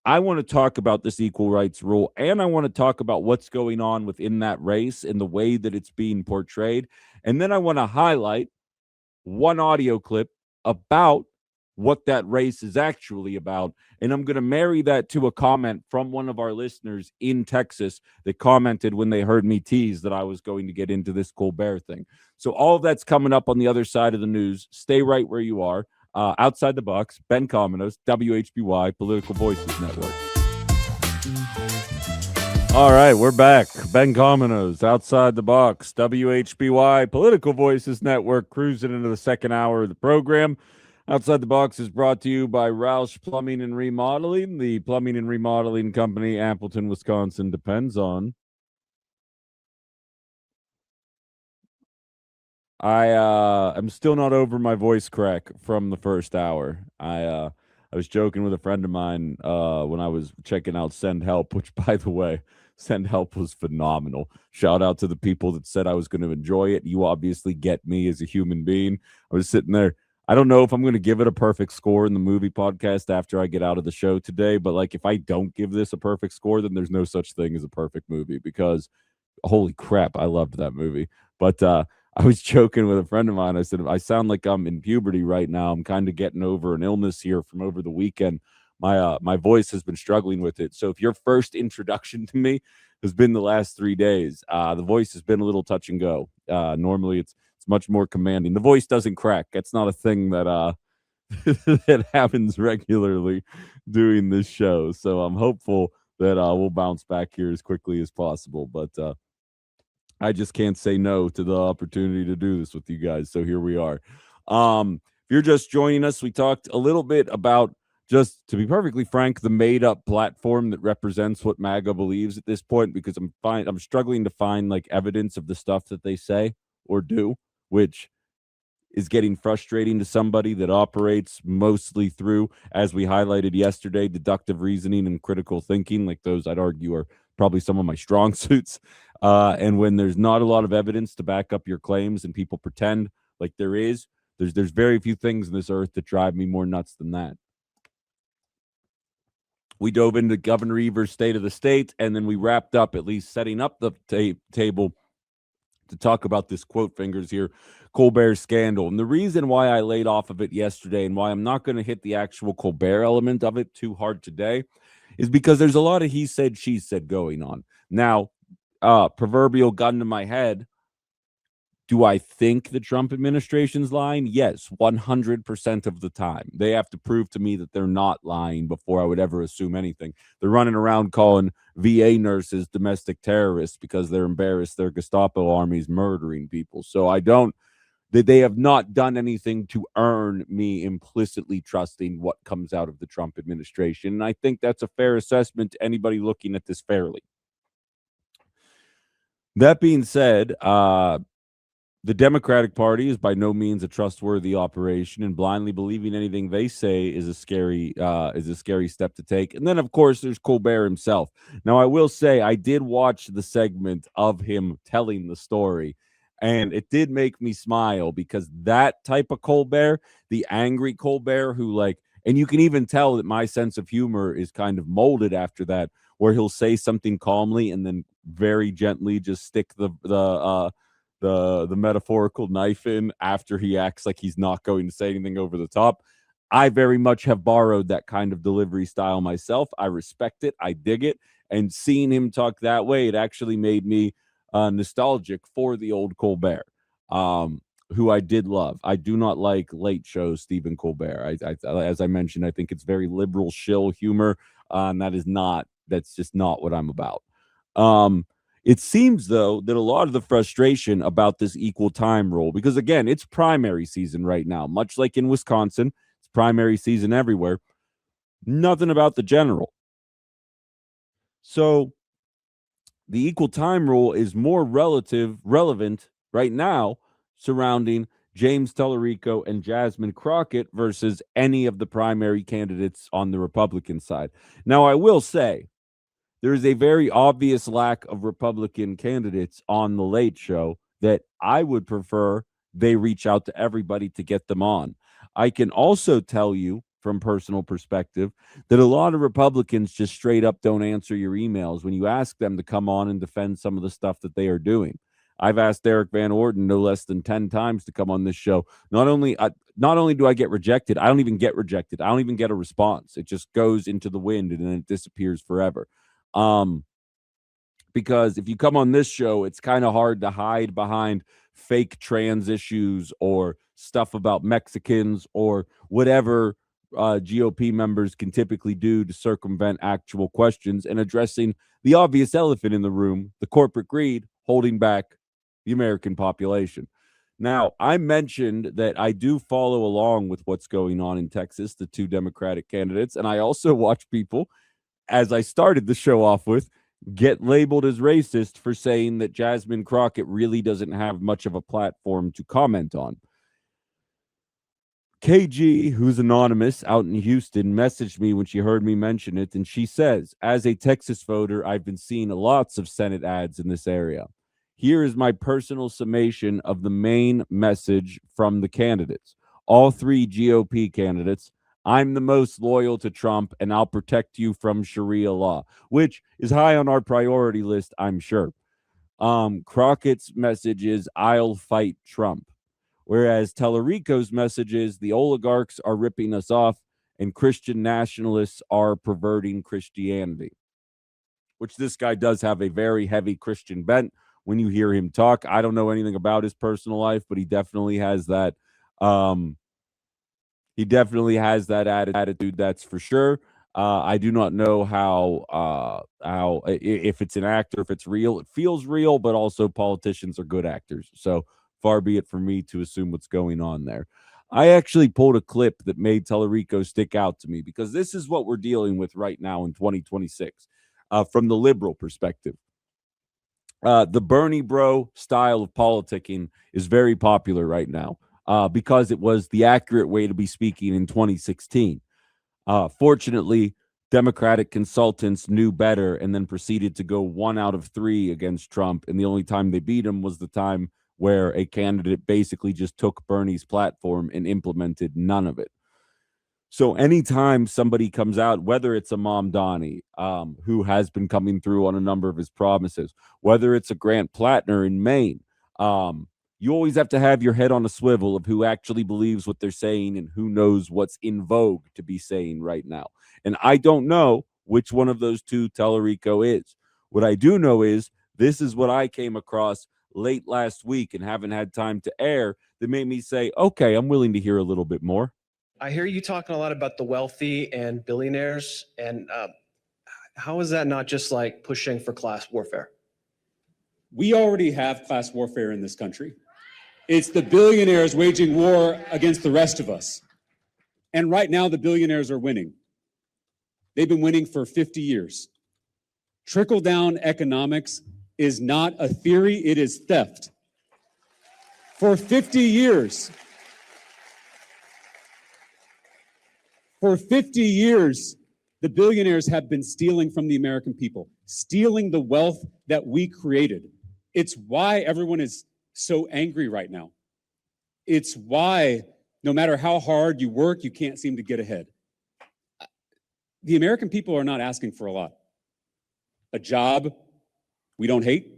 I want to talk about this equal rights rule, and I want to talk about what's going on within that race and the way that it's being portrayed. And then I want to highlight one audio clip about what that race is actually about. And I'm going to marry that to a comment from one of our listeners in Texas that commented when they heard me tease that I was going to get into this Colbert thing. So all of that's coming up on the other side of the news. Stay right where you are. Outside the Box, Ben Cominos, WHBY, Political Voices Network. All right, we're back. Ben Cominos, Outside the Box, WHBY, Political Voices Network, cruising into the second hour of the program. Outside the Box is brought to you by Roush Plumbing and Remodeling, the plumbing and remodeling company Appleton, Wisconsin depends on. I'm still not over my voice crack from the first hour. I was joking with a friend of mine when I was checking out Send Help, which, by the way, Send Help was phenomenal. Shout out to the people that said I was going to enjoy it. You obviously get me as a human being. I was sitting there. I don't know if I'm going to give it a perfect score in the movie podcast after I get out of the show today, but like if I don't give this a perfect score, then there's no such thing as a perfect movie because holy crap, I loved that movie. But I was joking with a friend of mine. I said, I sound like I'm in puberty right now. I'm kind of getting over an illness here from over the weekend. My voice has been struggling with it. So if your first introduction to me has been the last 3 days, the voice has been a little touch and go. Normally it's much more commanding. The voice doesn't crack. That's not a thing that that happens regularly doing this show. So I'm hopeful that we'll bounce back here as quickly as possible. But I just can't say no to the opportunity to do this with you guys. So here we are. If you're just joining us, we talked a little bit about, just to be perfectly frank, the made-up platform that represents what MAGA believes at this point, because I'm struggling to find like evidence of the stuff that they say or do, which is getting frustrating to somebody that operates mostly through, as we highlighted yesterday, deductive reasoning and critical thinking. Like those, I'd argue, are probably some of my strong suits. And when there's not a lot of evidence to back up your claims and people pretend like there's very few things in this earth that drive me more nuts than that. We dove into Governor Evers' State of the State, and then we wrapped up, at least setting up the table to talk about this quote fingers here, Colbert scandal. And the reason why I laid off of it yesterday and why I'm not going to hit the actual Colbert element of it too hard today is because there's a lot of he said, she said going on. Now, proverbial gun to my head, do I think the Trump administration's lying? Yes, 100% of the time. They have to prove to me that they're not lying before I would ever assume anything. They're running around calling VA nurses domestic terrorists because they're embarrassed their Gestapo army's murdering people. So I don't that they have not done anything to earn me implicitly trusting what comes out of the Trump administration. And I think that's a fair assessment to anybody looking at this fairly. That being said, the Democratic Party is by no means a trustworthy operation, and blindly believing anything they say is a scary step to take. And then, of course, there's Colbert himself. Now, I will say I did watch the segment of him telling the story, and it did make me smile, because that type of Colbert, the angry Colbert who, like, and you can even tell that my sense of humor is kind of molded after that, where he'll say something calmly and then very gently just stick the metaphorical knife in after he acts like he's not going to say anything over the top. I very much have borrowed that kind of delivery style myself. I respect it. I dig it. And seeing him talk that way, it actually made me nostalgic for the old Colbert, who I did love. I do not like late show Stephen Colbert. As I mentioned, I think it's very liberal shill humor, and that's just not what I'm about. It seems, though, that a lot of the frustration about this equal time rule, because, again, it's primary season right now, much like in Wisconsin, it's primary season everywhere. Nothing about the general. So the equal time rule is more relevant right now surrounding James Tallarico and Jasmine Crockett versus any of the primary candidates on the Republican side. Now, I will say, there is a very obvious lack of Republican candidates on the Late Show that I would prefer they reach out to everybody to get them on. I can also tell you from personal perspective that a lot of Republicans just straight up don't answer your emails when you ask them to come on and defend some of the stuff that they are doing. I've asked Eric Van Orden no less than 10 times to come on this show. Not only do I get rejected, I don't even get rejected. I don't even get a response. It just goes into the wind and then it disappears forever. Because if you come on this show, it's kind of hard to hide behind fake trans issues or stuff about Mexicans or whatever GOP members can typically do to circumvent actual questions and addressing the obvious elephant in the room, the corporate greed holding back the American population. Now, I mentioned that I do follow along with what's going on in Texas, the two Democratic candidates, and I also watch people, as I started the show off with, get labeled as racist for saying that Jasmine Crockett really doesn't have much of a platform to comment on. KG, who's anonymous out in Houston, messaged me when she heard me mention it, and she says, as a Texas voter, I've been seeing lots of Senate ads in this area. Here is my personal summation of the main message from the candidates. All three GOP candidates. I'm the most loyal to Trump, and I'll protect you from Sharia law, which is high on our priority list, I'm sure. Crockett's message is, I'll fight Trump. Whereas Tallarico's message is, the oligarchs are ripping us off, and Christian nationalists are perverting Christianity. Which this guy does have a very heavy Christian bent when you hear him talk. I don't know anything about his personal life, but he definitely has that attitude, that's for sure. I do not know how if it's an actor, if it's real. It feels real, but also politicians are good actors. So far be it from me to assume what's going on there. I actually pulled a clip that made Tallarico stick out to me, because this is what we're dealing with right now in 2026 from the liberal perspective. The Bernie bro style of politicking is very popular right now because it was the accurate way to be speaking in 2016. Fortunately, Democratic consultants knew better and then proceeded to go 1 out of 3 against Trump. And the only time they beat him was the time where a candidate basically just took Bernie's platform and implemented none of it. So anytime somebody comes out, whether it's a Mamdani, who has been coming through on a number of his promises, whether it's a Grant Plattner in Maine, you always have to have your head on a swivel of who actually believes what they're saying and who knows what's in vogue to be saying right now. And I don't know which one of those two Tallarico is. What I do know is this is what I came across late last week and haven't had time to air that made me say, okay, I'm willing to hear a little bit more. I hear you talking a lot about the wealthy and billionaires, and how is that not just like pushing for class warfare? We already have class warfare in this country. It's the billionaires waging war against the rest of us. And right now, the billionaires are winning. They've been winning for 50 years. Trickle-down economics is not a theory, it is theft. For 50 years, the billionaires have been stealing from the American people, stealing the wealth that we created. It's why everyone is so angry right now. It's why no matter how hard you work, you can't seem to get ahead. The American people are not asking for a lot. A job we don't hate,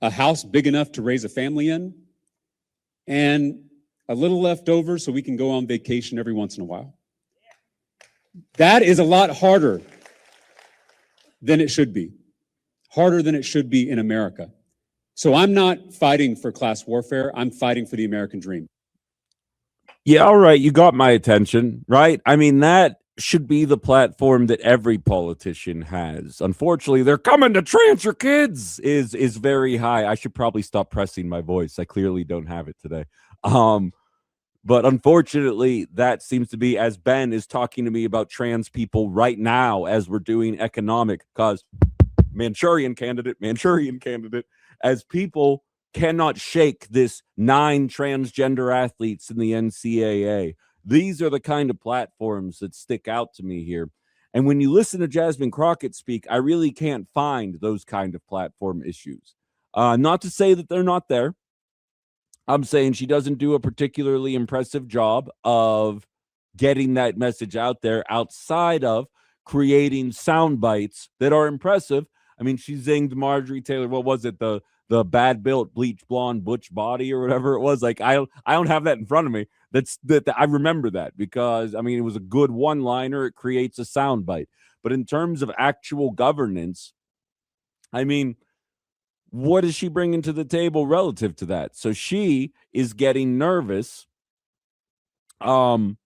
a house big enough to raise a family in, and a little left over so we can go on vacation every once in a while. That is a lot harder than it should be. Harder than it should be in America. So I'm not fighting for class warfare. I'm fighting for the American dream. Yeah, all right. You got my attention, right? I mean, that should be the platform that every politician has. Unfortunately, they're coming to trans your kids is very high. I should probably stop pressing my voice. I clearly don't have it today. But unfortunately, that seems to be, as Ben is talking to me about trans people right now as we're doing economic, because Manchurian candidate, as people cannot shake this 9 transgender athletes in the NCAA. These are the kind of platforms that stick out to me here. And when you listen to Jasmine Crockett speak, I really can't find those kind of platform issues. Not to say that they're not there. I'm saying she doesn't do a particularly impressive job of getting that message out there outside of creating sound bites that are impressive. I mean, she zinged Marjorie Taylor. What was it? The bad built bleach blonde butch body or whatever it was. Like, I don't have that in front of me. That I remember that because, I mean, it was a good one-liner. It creates a sound bite. But in terms of actual governance, I mean, what is she bringing to the table relative to that? So she is getting nervous about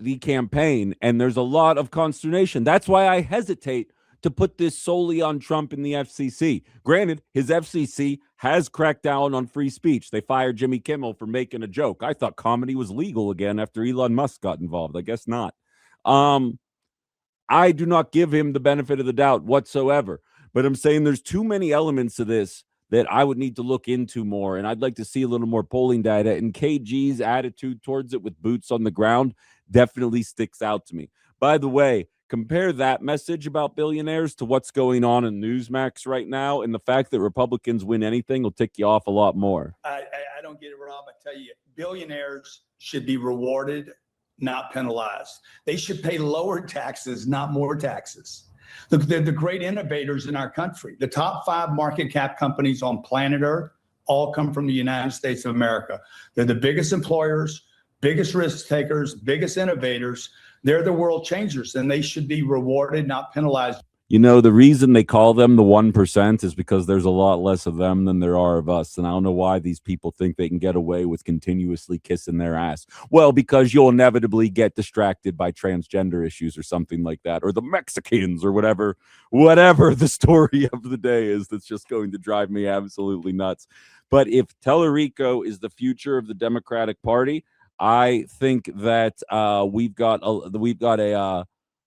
the campaign, and there's a lot of consternation. That's why I hesitate to put this solely on Trump and the FCC. Granted, his FCC has cracked down on free speech. They fired Jimmy Kimmel for making a joke. I thought comedy was legal again after Elon Musk got involved. I guess not. I do not give him the benefit of the doubt whatsoever. But I'm saying there's too many elements to this that I would need to look into more. And I'd like to see a little more polling data. And KG's attitude towards it with boots on the ground definitely sticks out to me. By the way, compare that message about billionaires to what's going on in Newsmax right now. And the fact that Republicans win anything will tick you off a lot more. I don't get it, Rob. I tell you, billionaires should be rewarded, not penalized. They should pay lower taxes, not more taxes. Look, they're the great innovators in our country. The top 5 market cap companies on planet Earth all come from the United States of America. They're the biggest employers, biggest risk takers, biggest innovators. They're the world changers, and they should be rewarded, not penalized. You know, the reason they call them the 1% is because there's a lot less of them than there are of us. And I don't know why these people think they can get away with continuously kissing their ass. Well, because you'll inevitably get distracted by transgender issues or something like that, or the Mexicans or whatever the story of the day is that's just going to drive me absolutely nuts. But if Tellerico is the future of the Democratic Party, I think that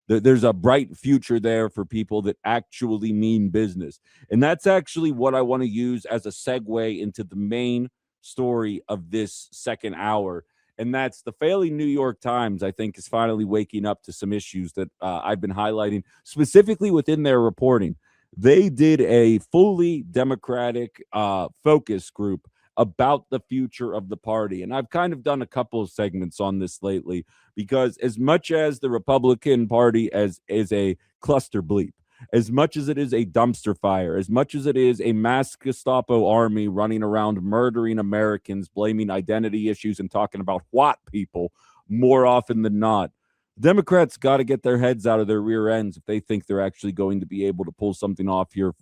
there's a bright future there for people that actually mean business. And that's actually what I want to use as a segue into the main story of this second hour. And that's the failing New York Times, I think, is finally waking up to some issues that I've been highlighting specifically within their reporting. They did a fully Democratic focus group about the future of the party. And I've kind of done a couple of segments on this lately because as much as the Republican Party is a cluster bleep, as much as it is a dumpster fire, as much as it is a mass Gestapo army running around murdering Americans, blaming identity issues and talking about white people more often than not, Democrats got to get their heads out of their rear ends if they think they're actually going to be able to pull something off here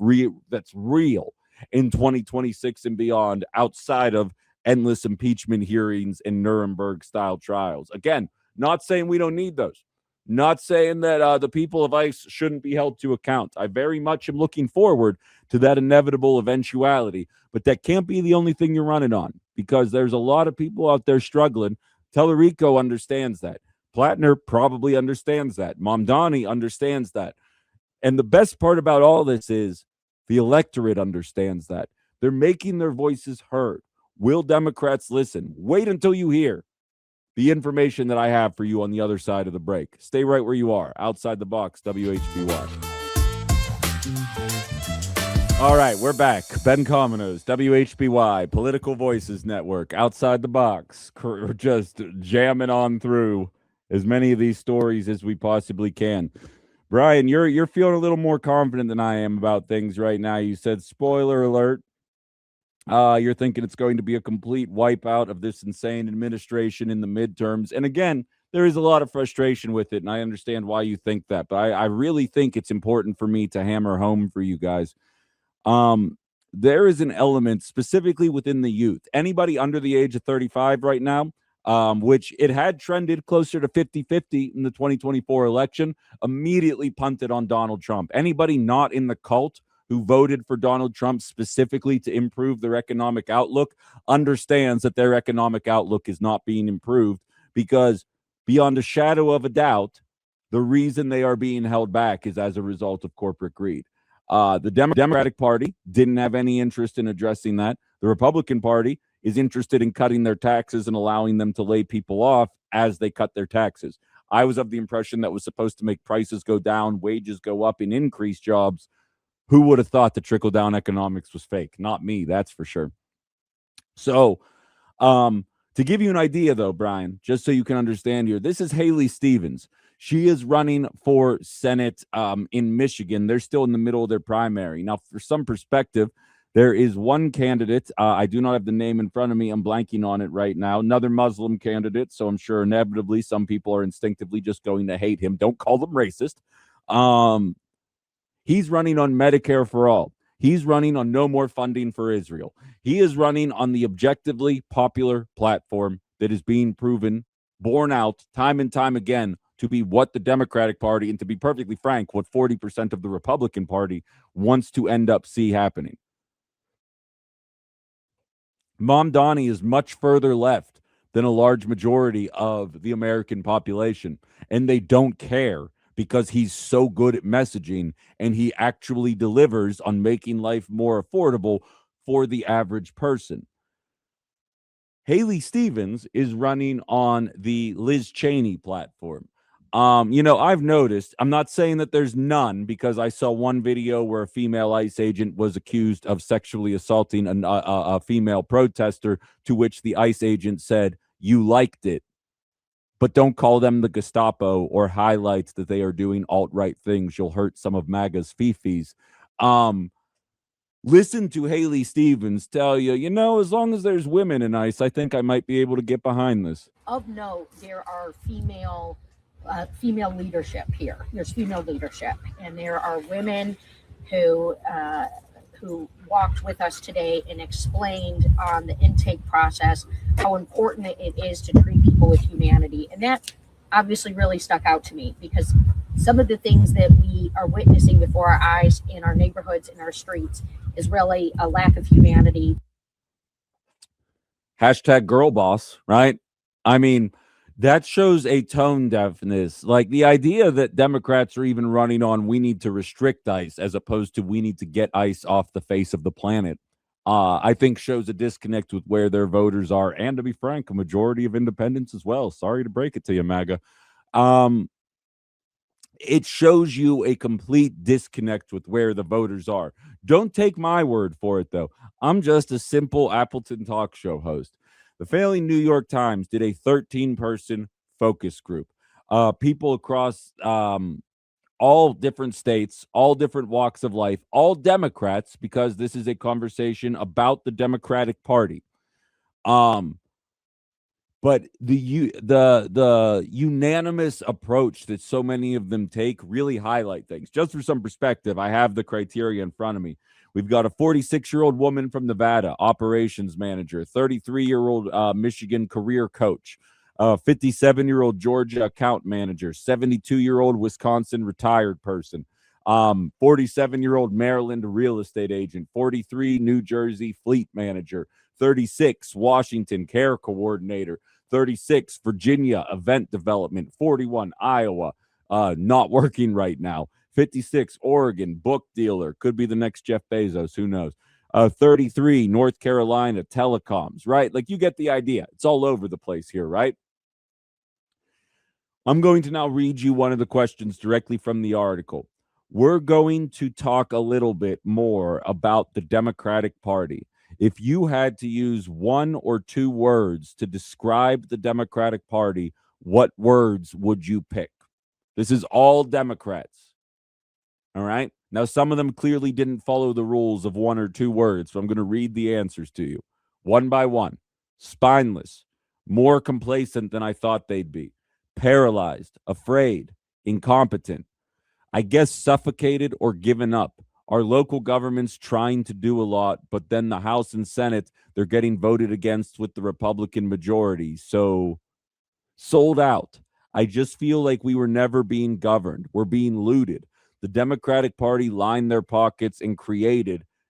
that's real in 2026 and beyond, outside of endless impeachment hearings and Nuremberg-style trials. Again, not saying we don't need those. Not saying that the people of ICE shouldn't be held to account. I very much am looking forward to that inevitable eventuality. But that can't be the only thing you're running on, because there's a lot of people out there struggling. Tellerico understands that. Plattner probably understands that. Mamdani understands that. And the best part about all this is the electorate understands that. They're making their voices heard. Will Democrats listen? Wait until you hear the information that I have for you on the other side of the break. Stay right where you are. Outside the Box, WHBY. All right, we're back. Ben Cominos, WHBY, Political Voices Network, Outside the Box. We're just jamming on through as many of these stories as we possibly can. Brian, you're feeling a little more confident than I am about things right now. You said, spoiler alert, you're thinking it's going to be a complete wipeout of this insane administration in the midterms. And again, there is a lot of frustration with it, and I understand why you think that. But I really think it's important for me to hammer home for you guys. There is an element specifically within the youth. Anybody under the age of 35 right now, which it had trended closer to 50-50 in the 2024 election, immediately punted on Donald Trump. Anybody not in the cult who voted for Donald Trump specifically to improve their economic outlook understands that their economic outlook is not being improved, because beyond a shadow of a doubt, the reason they are being held back is as a result of corporate greed. The Democratic Party didn't have any interest in addressing that. The Republican Party is interested in cutting their taxes and allowing them to lay people off as they cut their taxes. I was of the impression that was supposed to make prices go down, wages go up, and increase jobs. Who would have thought that trickle-down economics was fake? Not me, that's for sure. So, to give you an idea, though, Brian, just so you can understand here, this is Haley Stevens. She is running for Senate in Michigan. They're still in the middle of their primary. Now, for some perspective, there is one candidate. I do not have the name in front of me. I'm blanking on it right now. Another Muslim candidate. So I'm sure inevitably some people are instinctively just going to hate him. Don't call them racist. He's running on Medicare for all. He's running on no more funding for Israel. He is running on the objectively popular platform that is being proven, borne out time and time again, to be what the Democratic Party, and to be perfectly frank, what 40% of the Republican Party wants to end up see happening. Mamdani is much further left than a large majority of the American population, and they don't care because he's so good at messaging and he actually delivers on making life more affordable for the average person. Haley Stevens is running on the Liz Cheney platform. I've noticed, I'm not saying that there's none, because I saw one video where a female ICE agent was accused of sexually assaulting a female protester, to which the ICE agent said, "You liked it, but don't call them the Gestapo or highlight that they are doing alt-right things. You'll hurt some of MAGA's fifis." Listen to Haley Stevens tell you, as long as there's women in ICE, I think I might be able to get behind this. Of note, there are female leadership here. There's female leadership, and there are women who walked with us today and explained on the intake process how important it is to treat people with humanity. And that obviously really stuck out to me, because some of the things that we are witnessing before our eyes in our neighborhoods, in our streets, is really a lack of humanity. Hashtag girl boss, right? I mean, that shows a tone deafness. Like the idea that Democrats are even running on, we need to restrict ICE as opposed to we need to get ICE off the face of the planet, I think shows a disconnect with where their voters are. And to be frank, a majority of independents as well. Sorry to break it to you, MAGA. It shows you a complete disconnect with where the voters are. Don't take my word for it, though. I'm just a simple Appleton talk show host. The failing New York Times did a 13-person focus group. People across all different states, all different walks of life, all Democrats, because this is a conversation about the Democratic Party. But the unanimous approach that so many of them take really highlight things. Just for some perspective, I have the criteria in front of me. We've got a 46-year-old woman from Nevada, operations manager, 33-year-old Michigan career coach, 57-year-old Georgia account manager, 72-year-old Wisconsin retired person, 47-year-old Maryland real estate agent, 43 New Jersey fleet manager, 36 Washington care coordinator, 36 Virginia event development, 41 Iowa not working right now, 56 Oregon book dealer, could be the next Jeff Bezos, who knows. 33 North Carolina telecoms, right? Like, you get the idea. It's all over the place here, right? I'm going to now read you one of the questions directly from the article. We're going to talk a little bit more about the Democratic Party. If you had to use one or two words to describe the Democratic Party, what words would you pick? This is all Democrats. All right. Now, some of them clearly didn't follow the rules of one or two words, so I'm going to read the answers to you one by one. Spineless, more complacent than I thought they'd be, paralyzed, afraid, incompetent, I guess suffocated or given up. Our local government's trying to do a lot, but then the House and Senate, they're getting voted against with the Republican majority. So, sold out. I just feel like we were never being governed. We're being looted. The Democratic Party lined their pockets and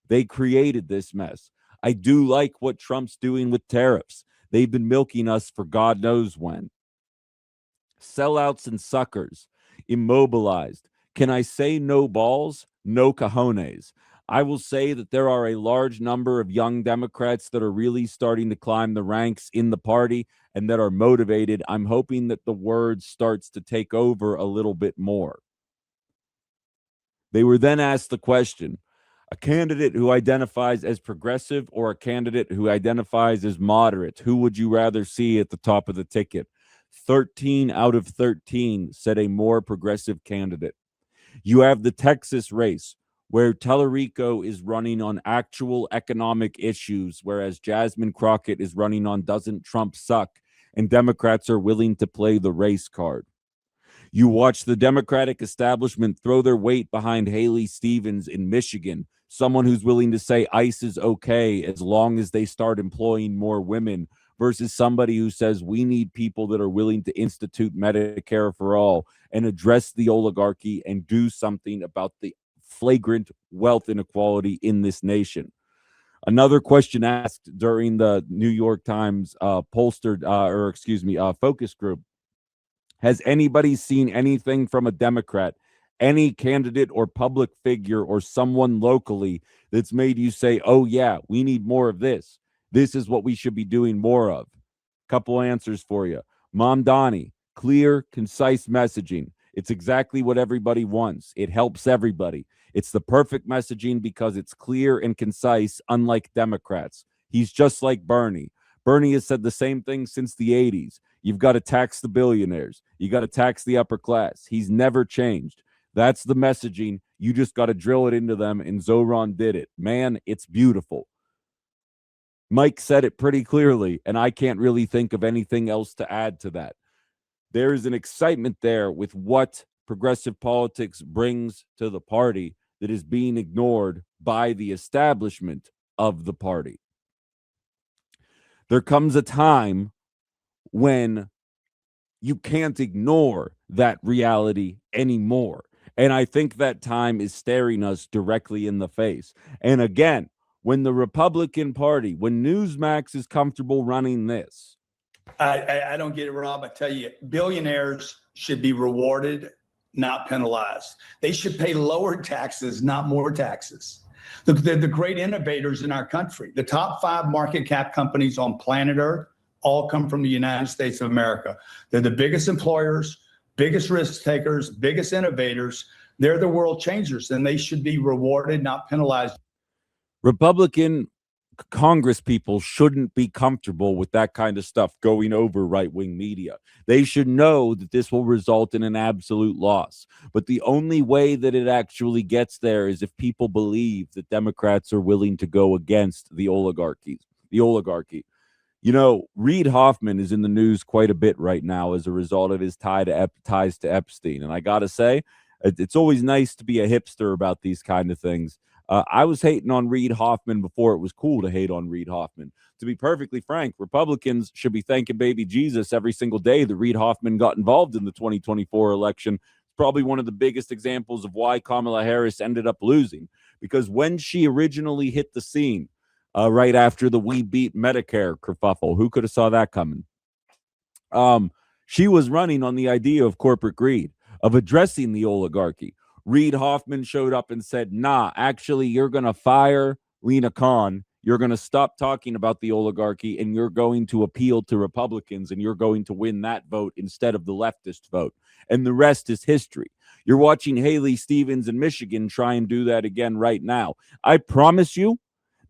they created this mess. I do like what Trump's doing with tariffs. They've been milking us for God knows when. Sellouts and suckers, immobilized. Can I say no balls? No cojones. I will say that there are a large number of young Democrats that are really starting to climb the ranks in the party and that are motivated. I'm hoping that the word starts to take over a little bit more. They were then asked the question, a candidate who identifies as progressive or a candidate who identifies as moderate, who would you rather see at the top of the ticket? 13 out of 13 said a more progressive candidate. You have the Texas race, where Tellerico is running on actual economic issues, whereas Jasmine Crockett is running on doesn't Trump suck, and Democrats are willing to play the race card. You watch the Democratic establishment throw their weight behind Haley Stevens in Michigan, someone who's willing to say ICE is okay as long as they start employing more women, versus somebody who says we need people that are willing to institute Medicare for all and address the oligarchy and do something about the flagrant wealth inequality in this nation. Another question asked during the New York Times focus group: has anybody seen anything from a Democrat, any candidate or public figure or someone locally that's made you say, oh yeah, we need more of this? This is what we should be doing more of. Couple answers for you. Mom Donnie, clear, concise messaging. It's exactly what everybody wants. It helps everybody. It's the perfect messaging because it's clear and concise, unlike Democrats. He's just like Bernie. Bernie has said the same thing since the 80s. You've got to tax the billionaires. You got to tax the upper class. He's never changed. That's the messaging. You just got to drill it into them, and Zoran did it. Man, it's beautiful. Mike said it pretty clearly, and I can't really think of anything else to add to that. There's an excitement there with what progressive politics brings to the party that is being ignored by the establishment of the party. There comes a time when you can't ignore that reality anymore. And I think that time is staring us directly in the face. And again, when the Republican Party, when Newsmax is comfortable running this. I don't get it, Rob. I tell you, billionaires should be rewarded, not penalized. They should pay lower taxes, not more taxes. They're the great innovators in our country. The top 5 market cap companies on planet Earth all come from the United States of America. They're the biggest employers, biggest risk takers, biggest innovators. They're the world changers, and they should be rewarded, not penalized. Republican Congress people shouldn't be comfortable with that kind of stuff going over right-wing media. They should know that this will result in an absolute loss. But the only way that it actually gets there is if people believe that Democrats are willing to go against the oligarchy. You know, Reid Hoffman is in the news quite a bit right now as a result of his ties to Epstein. And I got to say, it's always nice to be a hipster about these kind of things. I was hating on Reid Hoffman before it was cool to hate on Reid Hoffman. To be perfectly frank, Republicans should be thanking baby Jesus every single day that Reid Hoffman got involved in the 2024 election. It's probably one of the biggest examples of why Kamala Harris ended up losing, because when she originally hit the scene, right after the We Beat Medicare kerfuffle, who could have saw that coming? She was running on the idea of corporate greed, of addressing the oligarchy. Reid Hoffman showed up and said, nah, actually, you're going to fire Lena Khan. You're going to stop talking about the oligarchy, and you're going to appeal to Republicans, and you're going to win that vote instead of the leftist vote. And the rest is history. You're watching Haley Stevens in Michigan try and do that again right now. I promise you,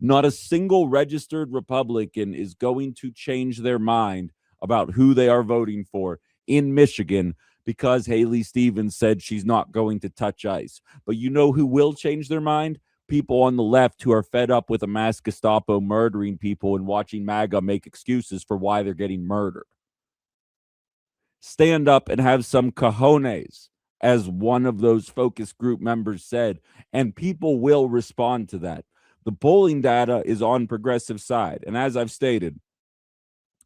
not a single registered Republican is going to change their mind about who they are voting for in Michigan because Haley Stevens said she's not going to touch ICE. But you know who will change their mind? People on the left who are fed up with a mass Gestapo murdering people and watching MAGA make excuses for why they're getting murdered. Stand up and have some cojones, as one of those focus group members said, and people will respond to that. The polling data is on progressive side, and as I've stated,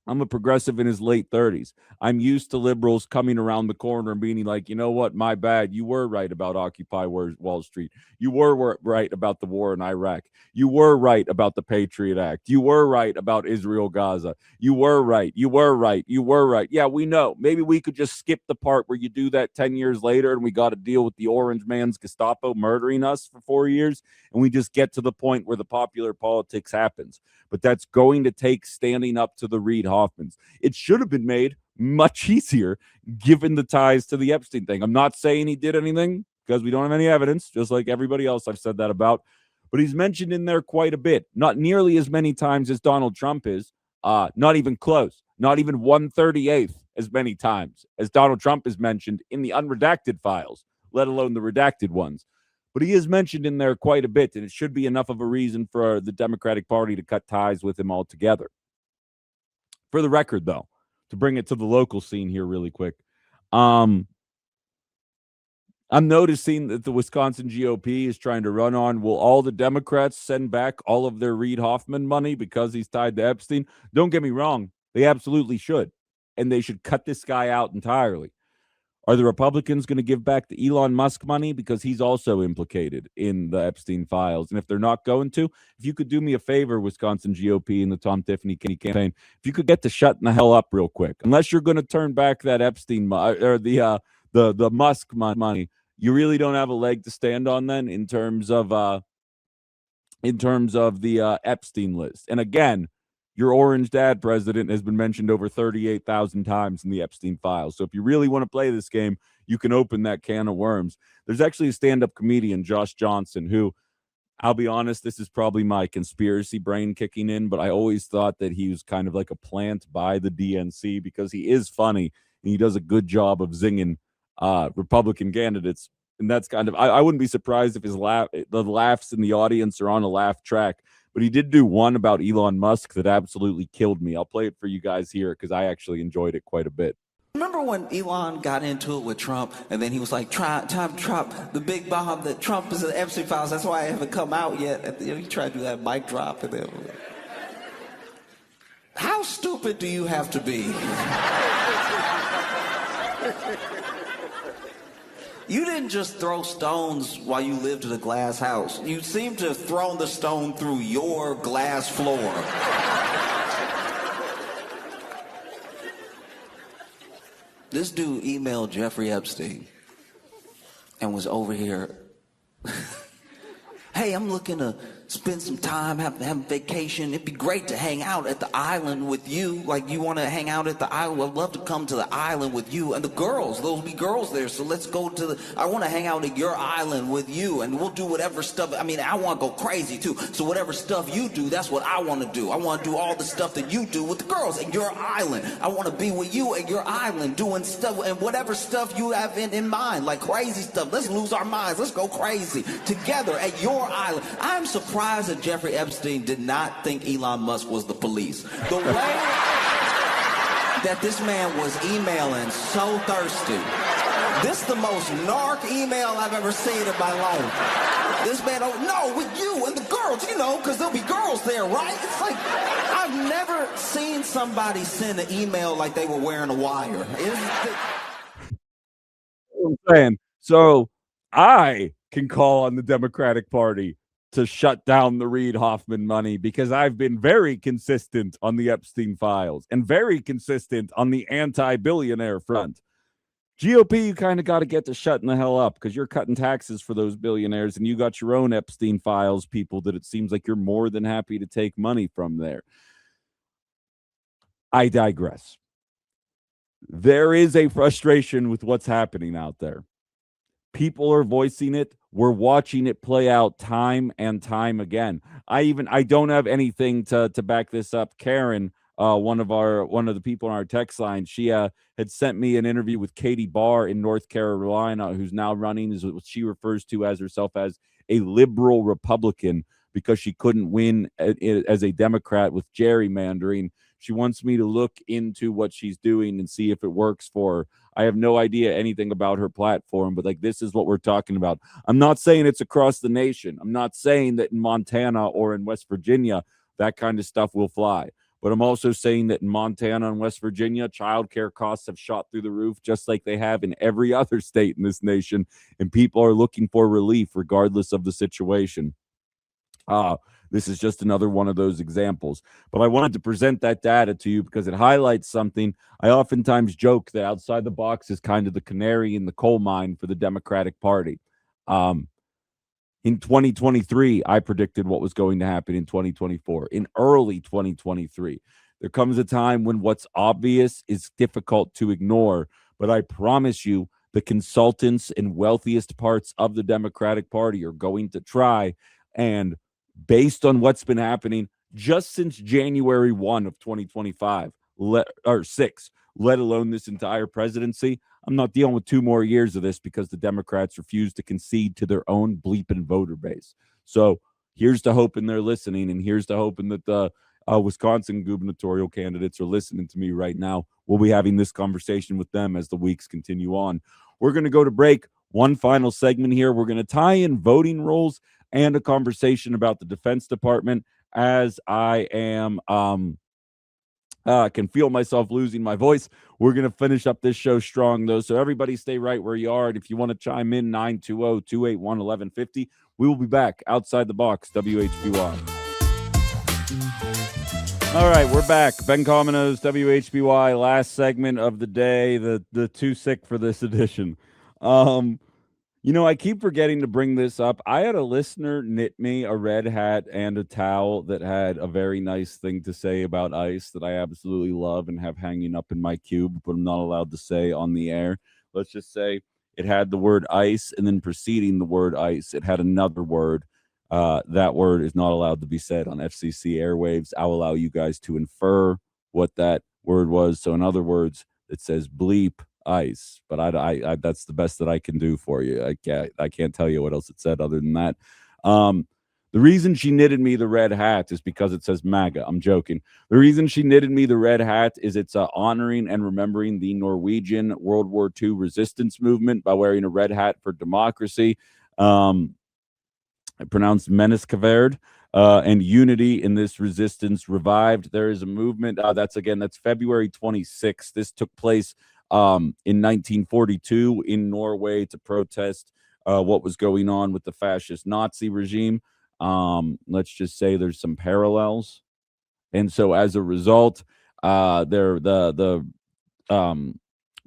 I'm a progressive in his late 30s. I'm used to liberals coming around the corner and being like, you know what, my bad. You were right about Occupy Wall Street. You were right about the war in Iraq. You were right about the Patriot Act. You were right about Israel, Gaza. You were right. You were right. You were right. Yeah, we know. Maybe we could just skip the part where you do that 10 years later and we got to deal with the orange man's Gestapo murdering us for 4 years. And we just get to the point where the popular politics happens. But that's going to take standing up to the Reid Hoffmans. It should have been made much easier given the ties to the Epstein thing. I'm not saying he did anything because we don't have any evidence, just like everybody else I've said that about. But he's mentioned in there quite a bit, not nearly as many times as Donald Trump is, not even close, not even 1/38th as many times as Donald Trump is mentioned in the unredacted files, let alone the redacted ones. But he is mentioned in there quite a bit, and it should be enough of a reason for the Democratic Party to cut ties with him altogether. For the record, though, to bring it to the local scene here really quick, I'm noticing that the Wisconsin GOP is trying to run on, will all the Democrats send back all of their Reid Hoffman money because he's tied to Epstein? Don't get me wrong. They absolutely should, and they should cut this guy out entirely. Are the Republicans going to give back the Elon Musk money because he's also implicated in the Epstein files? And if they're not going to, if you could do me a favor, Wisconsin GOP and the Tom Tiffany campaign, if you could get to shutting the hell up real quick, unless you're going to turn back that Epstein or the Musk money, you really don't have a leg to stand on then in terms of the Epstein list. And again, your orange dad president has been mentioned over 38,000 times in the Epstein files. So if you really want to play this game, you can open that can of worms. There's actually a stand-up comedian, Josh Johnson, who, I'll be honest, this is probably my conspiracy brain kicking in, but I always thought that he was kind of like a plant by the DNC because he is funny and he does a good job of zinging Republican candidates. And that's kind of, I wouldn't be surprised if the laughs in the audience are on a laugh track. But he did do one about Elon Musk that absolutely killed me. I'll play it for you guys here because I actually enjoyed it quite a bit. Remember when Elon got into it with Trump, and then he was like, Trump, the big bomb that Trump is in the Epstein files. That's why I haven't come out yet. He tried to do that mic drop. And then, how stupid do you have to be? You didn't just throw stones while you lived in a glass house. You seem to have thrown the stone through your glass floor. This dude emailed Jeffrey Epstein and was over here. Hey, I'm looking to spend some time, have a vacation. It'd be great to hang out at the island with you. Like, you want to hang out at the island? I'd love to come to the island with you. And the girls, there'll be girls there. So let's go to I want to hang out at your island with you. And we'll do whatever stuff. I mean, I want to go crazy too. So whatever stuff you do, that's what I want to do. I want to do all the stuff that you do with the girls at your island. I want to be with you at your island doing stuff and whatever stuff you have in mind, like crazy stuff. Let's lose our minds. Let's go crazy together at your island. I'm surprised that Jeffrey Epstein did not think Elon Musk was the police. The way that this man was emailing so thirsty. This is the most narc email I've ever seen in my life. This man, no, with you and the girls, you know, because there'll be girls there, right? It's like, I've never seen somebody send an email like they were wearing a wire. I'm saying. So I can call on the Democratic Party to shut down the Reid Hoffman money because I've been very consistent on the Epstein files and very consistent on the anti-billionaire front. GOP, you kind of got to get to shutting the hell up because you're cutting taxes for those billionaires and you got your own Epstein files people that it seems like you're more than happy to take money from there. I digress. There is a frustration with what's happening out there. People are voicing it. We're watching it play out time and time again. I don't have anything to back this up. Karen, one of the people on our text line, she had sent me an interview with Katie Barr in North Carolina, who's now running is what she refers to as herself as a liberal Republican because she couldn't win as a Democrat with gerrymandering. She wants me to look into what she's doing and see if it works for her. I have no idea anything about her platform, but like this is what we're talking about. I'm not saying it's across the nation. I'm not saying that in Montana or in West Virginia that kind of stuff will fly. But I'm also saying that in Montana and West Virginia, childcare costs have shot through the roof, just like they have in every other state in this nation, and people are looking for relief regardless of the situation. This is just another one of those examples. But I wanted to present that data to you because it highlights something. I oftentimes joke that outside the box is kind of the canary in the coal mine for the Democratic Party. In 2023, I predicted what was going to happen in 2024. In early 2023, there comes a time when what's obvious is difficult to ignore. But I promise you, the consultants and wealthiest parts of the Democratic Party are going to try. And based on what's been happening just since January 1 of 2025, let alone this entire presidency, I'm not dealing with 2 more years of this because the Democrats refuse to concede to their own bleeping voter base. So here's to hoping they're listening, and here's to hoping that the Wisconsin gubernatorial candidates are listening to me right now. We'll be having this conversation with them as the weeks continue on. We're going to go to break. One final segment here. We're going to tie in voting rolls and a conversation about the Defense Department as I am can feel myself losing my voice. We're going to finish up this show strong, though, so everybody stay right where you are. And if you want to chime in, 920-281-1150. We will be back outside the box, WHBY. All right, we're back. Ben Cominos, WHBY, last segment of the day, the too sick for this edition. I keep forgetting to bring this up. I had a listener knit me a red hat and a towel that had a very nice thing to say about ICE that I absolutely love and have hanging up in my cube, but I'm not allowed to say on the air. Let's just say it had the word ICE, and then preceding the word ICE, it had another word. That word is not allowed to be said on FCC airwaves. I'll allow you guys to infer what that word was. So in other words, it says bleep ICE, but I that's the best that I can do for you. I can't tell you what else it said other than that. The reason she knitted me the red hat is because it says MAGA. I'm joking. The reason she knitted me the red hat is it's honoring and remembering the Norwegian World War II resistance movement by wearing a red hat for democracy. Pronounced Menneskeverd, and unity in this resistance revived. There is a movement. That's February 26th. This took place in 1942 in Norway to protest what was going on with the fascist Nazi regime. Let's just say there's some parallels. And so as a result, the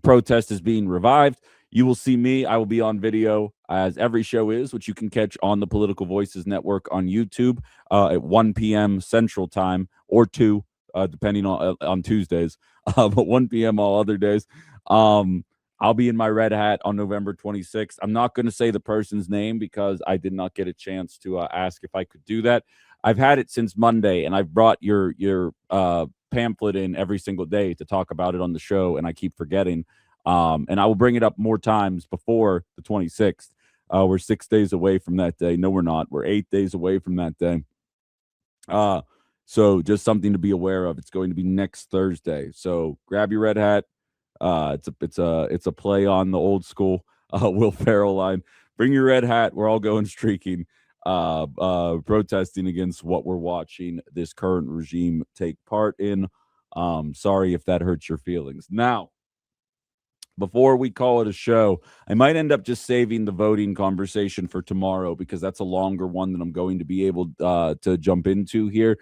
protest is being revived. You will see me. I will be on video, as every show is, which you can catch on the Political Voices Network on YouTube at 1 p.m. Central Time, or 2, depending on Tuesdays, but 1 p.m. all other days. I'll be in my red hat on November 26th. I'm not going to say the person's name because I did not get a chance to ask if I could do that. I've had it since Monday, and I've brought your pamphlet in every single day to talk about it on the show, and I keep forgetting. And I will bring it up more times before the 26th. We're 6 days away from that day. No, we're not. We're 8 days away from that day. So just something to be aware of. It's going to be next Thursday. So grab your red hat. It's a play on the old school Will Ferrell line. Bring your red hat. We're all going streaking, protesting against what we're watching this current regime take part in. Sorry if that hurts your feelings. Now, before we call it a show, I might end up just saving the voting conversation for tomorrow because that's a longer one than I'm going to be able to jump into here.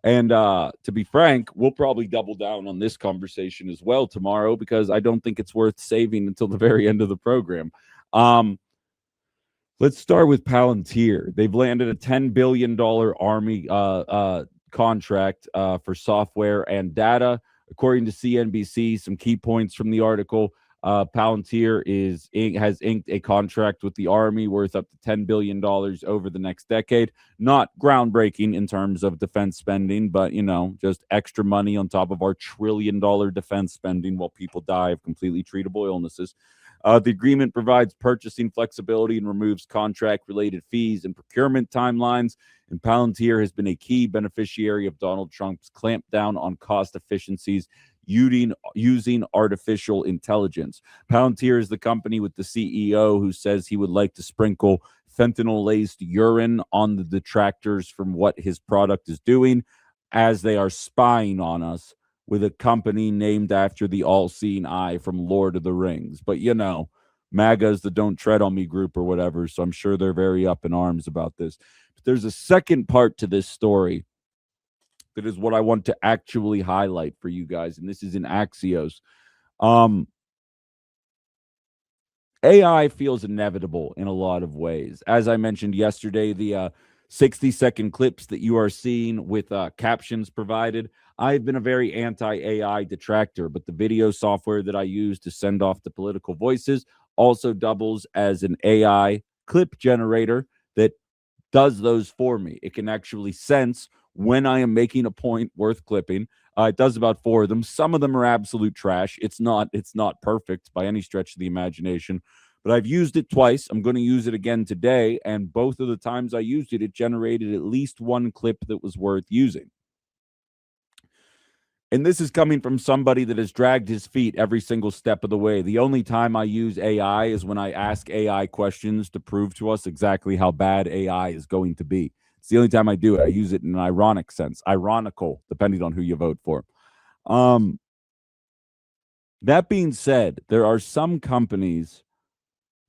And to be frank, we'll probably double down on this conversation as well tomorrow because I don't think it's worth saving until the very end of the program. Let's start with Palantir. They've landed a $10 billion Army contract for software and data. According to CNBC, some key points from the article, Palantir has inked a contract with the Army worth up to $10 billion over the next decade. Not groundbreaking in terms of defense spending, but, just extra money on top of our $1 trillion defense spending while people die of completely treatable illnesses. The agreement provides purchasing flexibility and removes contract-related fees and procurement timelines. And Palantir has been a key beneficiary of Donald Trump's clampdown on cost efficiencies using artificial intelligence. Palantir is the company with the CEO who says he would like to sprinkle fentanyl-laced urine on the detractors from what his product is doing as they are spying on us with a company named after the all-seeing eye from Lord of the Rings. But, MAGA is the Don't Tread on Me group or whatever, so I'm sure they're very up in arms about this. But there's a second part to this story that is what I want to actually highlight for you guys, and this is in Axios. AI feels inevitable in a lot of ways. As I mentioned yesterday, the 60-second clips that you are seeing with captions provided, I've been a very anti-AI detractor, but the video software that I use to send off the political voices also doubles as an AI clip generator that does those for me. It can actually sense when I am making a point worth clipping. It does about 4 of them. Some of them are absolute trash. It's not perfect by any stretch of the imagination, but I've used it twice. I'm going to use it again today, and both of the times I used it, it generated at least one clip that was worth using. And this is coming from somebody that has dragged his feet every single step of the way. The only time I use AI is when I ask AI questions to prove to us exactly how bad AI is going to be. It's the only time I do it. I use it in an ironic sense, ironical, depending on who you vote for. That being said, there are some companies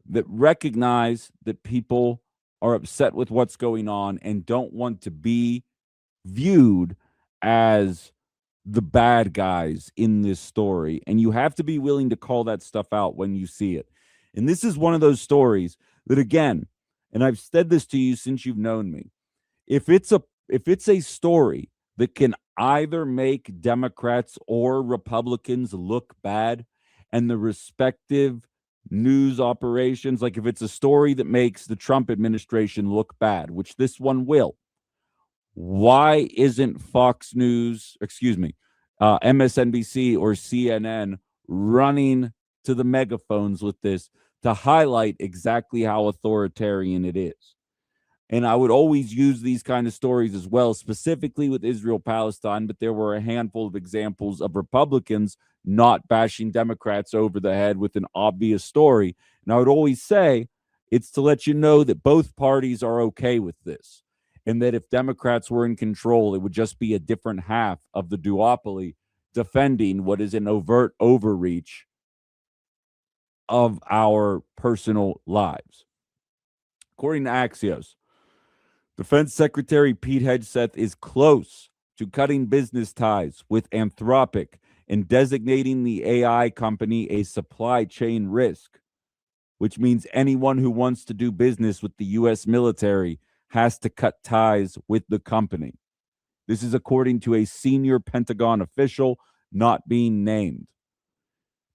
that recognize that people are upset with what's going on and don't want to be viewed as the bad guys in this story. And you have to be willing to call that stuff out when you see it. And this is one of those stories that, again, and I've said this to you since you've known me, if it's a story that can either make Democrats or Republicans look bad and the respective news operations, like if it's a story that makes the Trump administration look bad, which this one will, why isn't MSNBC or CNN running to the megaphones with this to highlight exactly how authoritarian it is? And I would always use these kind of stories as well, specifically with Israel-Palestine, but there were a handful of examples of Republicans not bashing Democrats over the head with an obvious story. And I would always say it's to let you know that both parties are okay with this, and that if Democrats were in control, it would just be a different half of the duopoly defending what is an overt overreach of our personal lives. According to Axios, Defense Secretary Pete Hegseth is close to cutting business ties with Anthropic and designating the AI company a supply chain risk, which means anyone who wants to do business with the U.S. military has to cut ties with the company. This is according to a senior Pentagon official not being named.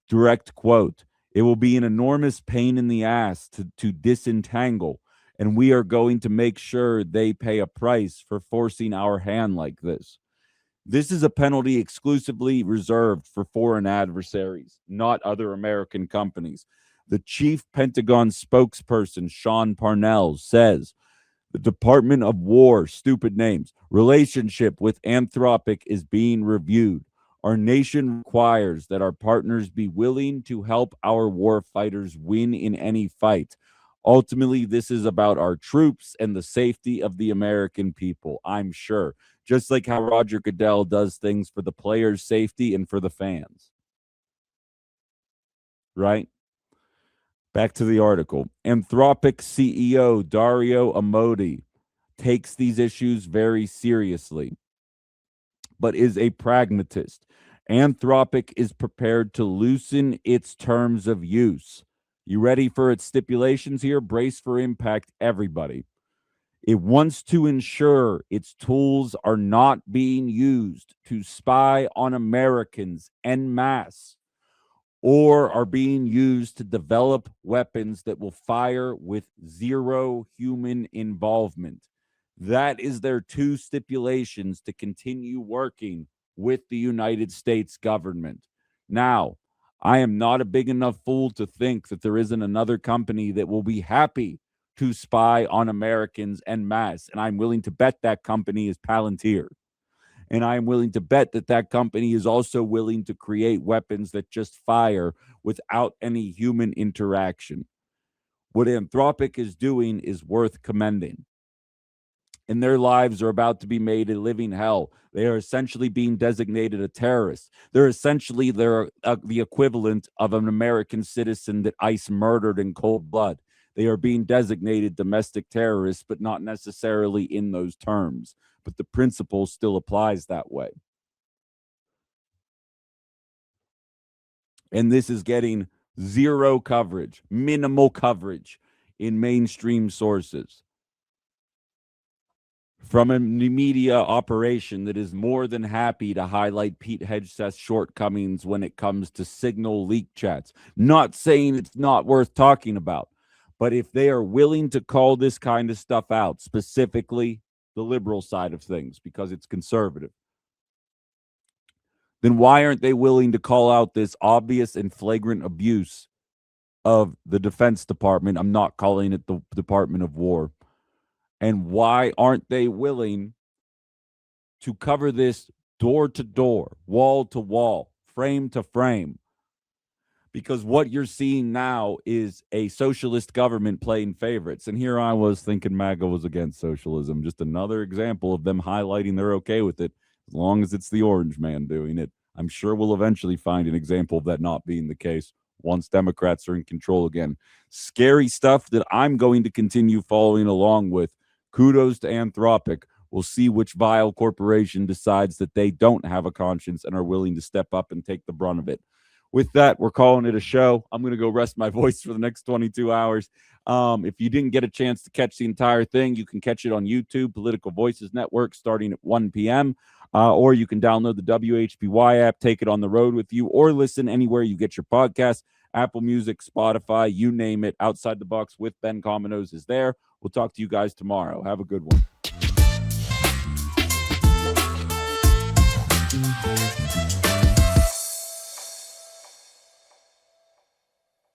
Direct quote, "It will be an enormous pain in the ass to disentangle, and we are going to make sure they pay a price for forcing our hand like this. This is a penalty exclusively reserved for foreign adversaries, not other American companies." The chief Pentagon spokesperson, Sean Parnell, says the Department of War, stupid names, relationship with Anthropic is being reviewed. Our nation requires that our partners be willing to help our war fighters win in any fight. Ultimately, this is about our troops and the safety of the American people, I'm sure. Just like how Roger Goodell does things for the players' safety and for the fans. right? Back to the article. Anthropic CEO Dario Amodei takes these issues very seriously, but is a pragmatist. Anthropic is prepared to loosen its terms of use. You ready for its stipulations here? Brace for impact, everybody. It wants to ensure its tools are not being used to spy on Americans en masse or are being used to develop weapons that will fire with zero human involvement. That is their two stipulations to continue working with the United States government. Now, I am not a big enough fool to think that there isn't another company that will be happy to spy on Americans en masse. And I'm willing to bet that company is Palantir. And I'm willing to bet that that company is also willing to create weapons that just fire without any human interaction. What Anthropic is doing is worth commending. And their lives are about to be made a living hell. They are essentially being designated a terrorist. They're the equivalent of an American citizen that ICE murdered in cold blood. They are being designated domestic terrorists, but not necessarily in those terms. But the principle still applies that way. And this is getting zero coverage, minimal coverage in mainstream sources from a media operation that is more than happy to highlight Pete Hegseth's shortcomings when it comes to signal leak chats. Not saying it's not worth talking about, but if they are willing to call this kind of stuff out, specifically the liberal side of things, because it's conservative, then why aren't they willing to call out this obvious and flagrant abuse of the Defense Department? I'm not calling it the Department of War. And why aren't they willing to cover this door to door, wall to wall, frame to frame? Because what you're seeing now is a socialist government playing favorites. And here I was thinking MAGA was against socialism. Just another example of them highlighting they're okay with it, as long as it's the orange man doing it. I'm sure we'll eventually find an example of that not being the case once Democrats are in control again. Scary stuff that I'm going to continue following along with. Kudos to Anthropic. We'll see which vile corporation decides that they don't have a conscience and are willing to step up and take the brunt of it. With that, we're calling it a show. I'm going to go rest my voice for the next 22 hours. If you didn't get a chance to catch the entire thing, you can catch it on YouTube, Political Voices Network, starting at 1 p.m., or you can download the WHBY app, take it on the road with you, or listen anywhere you get your podcasts. Apple Music, Spotify, you name it. Outside the Box with Ben Cominos is there. We'll talk to you guys tomorrow. Have a good one.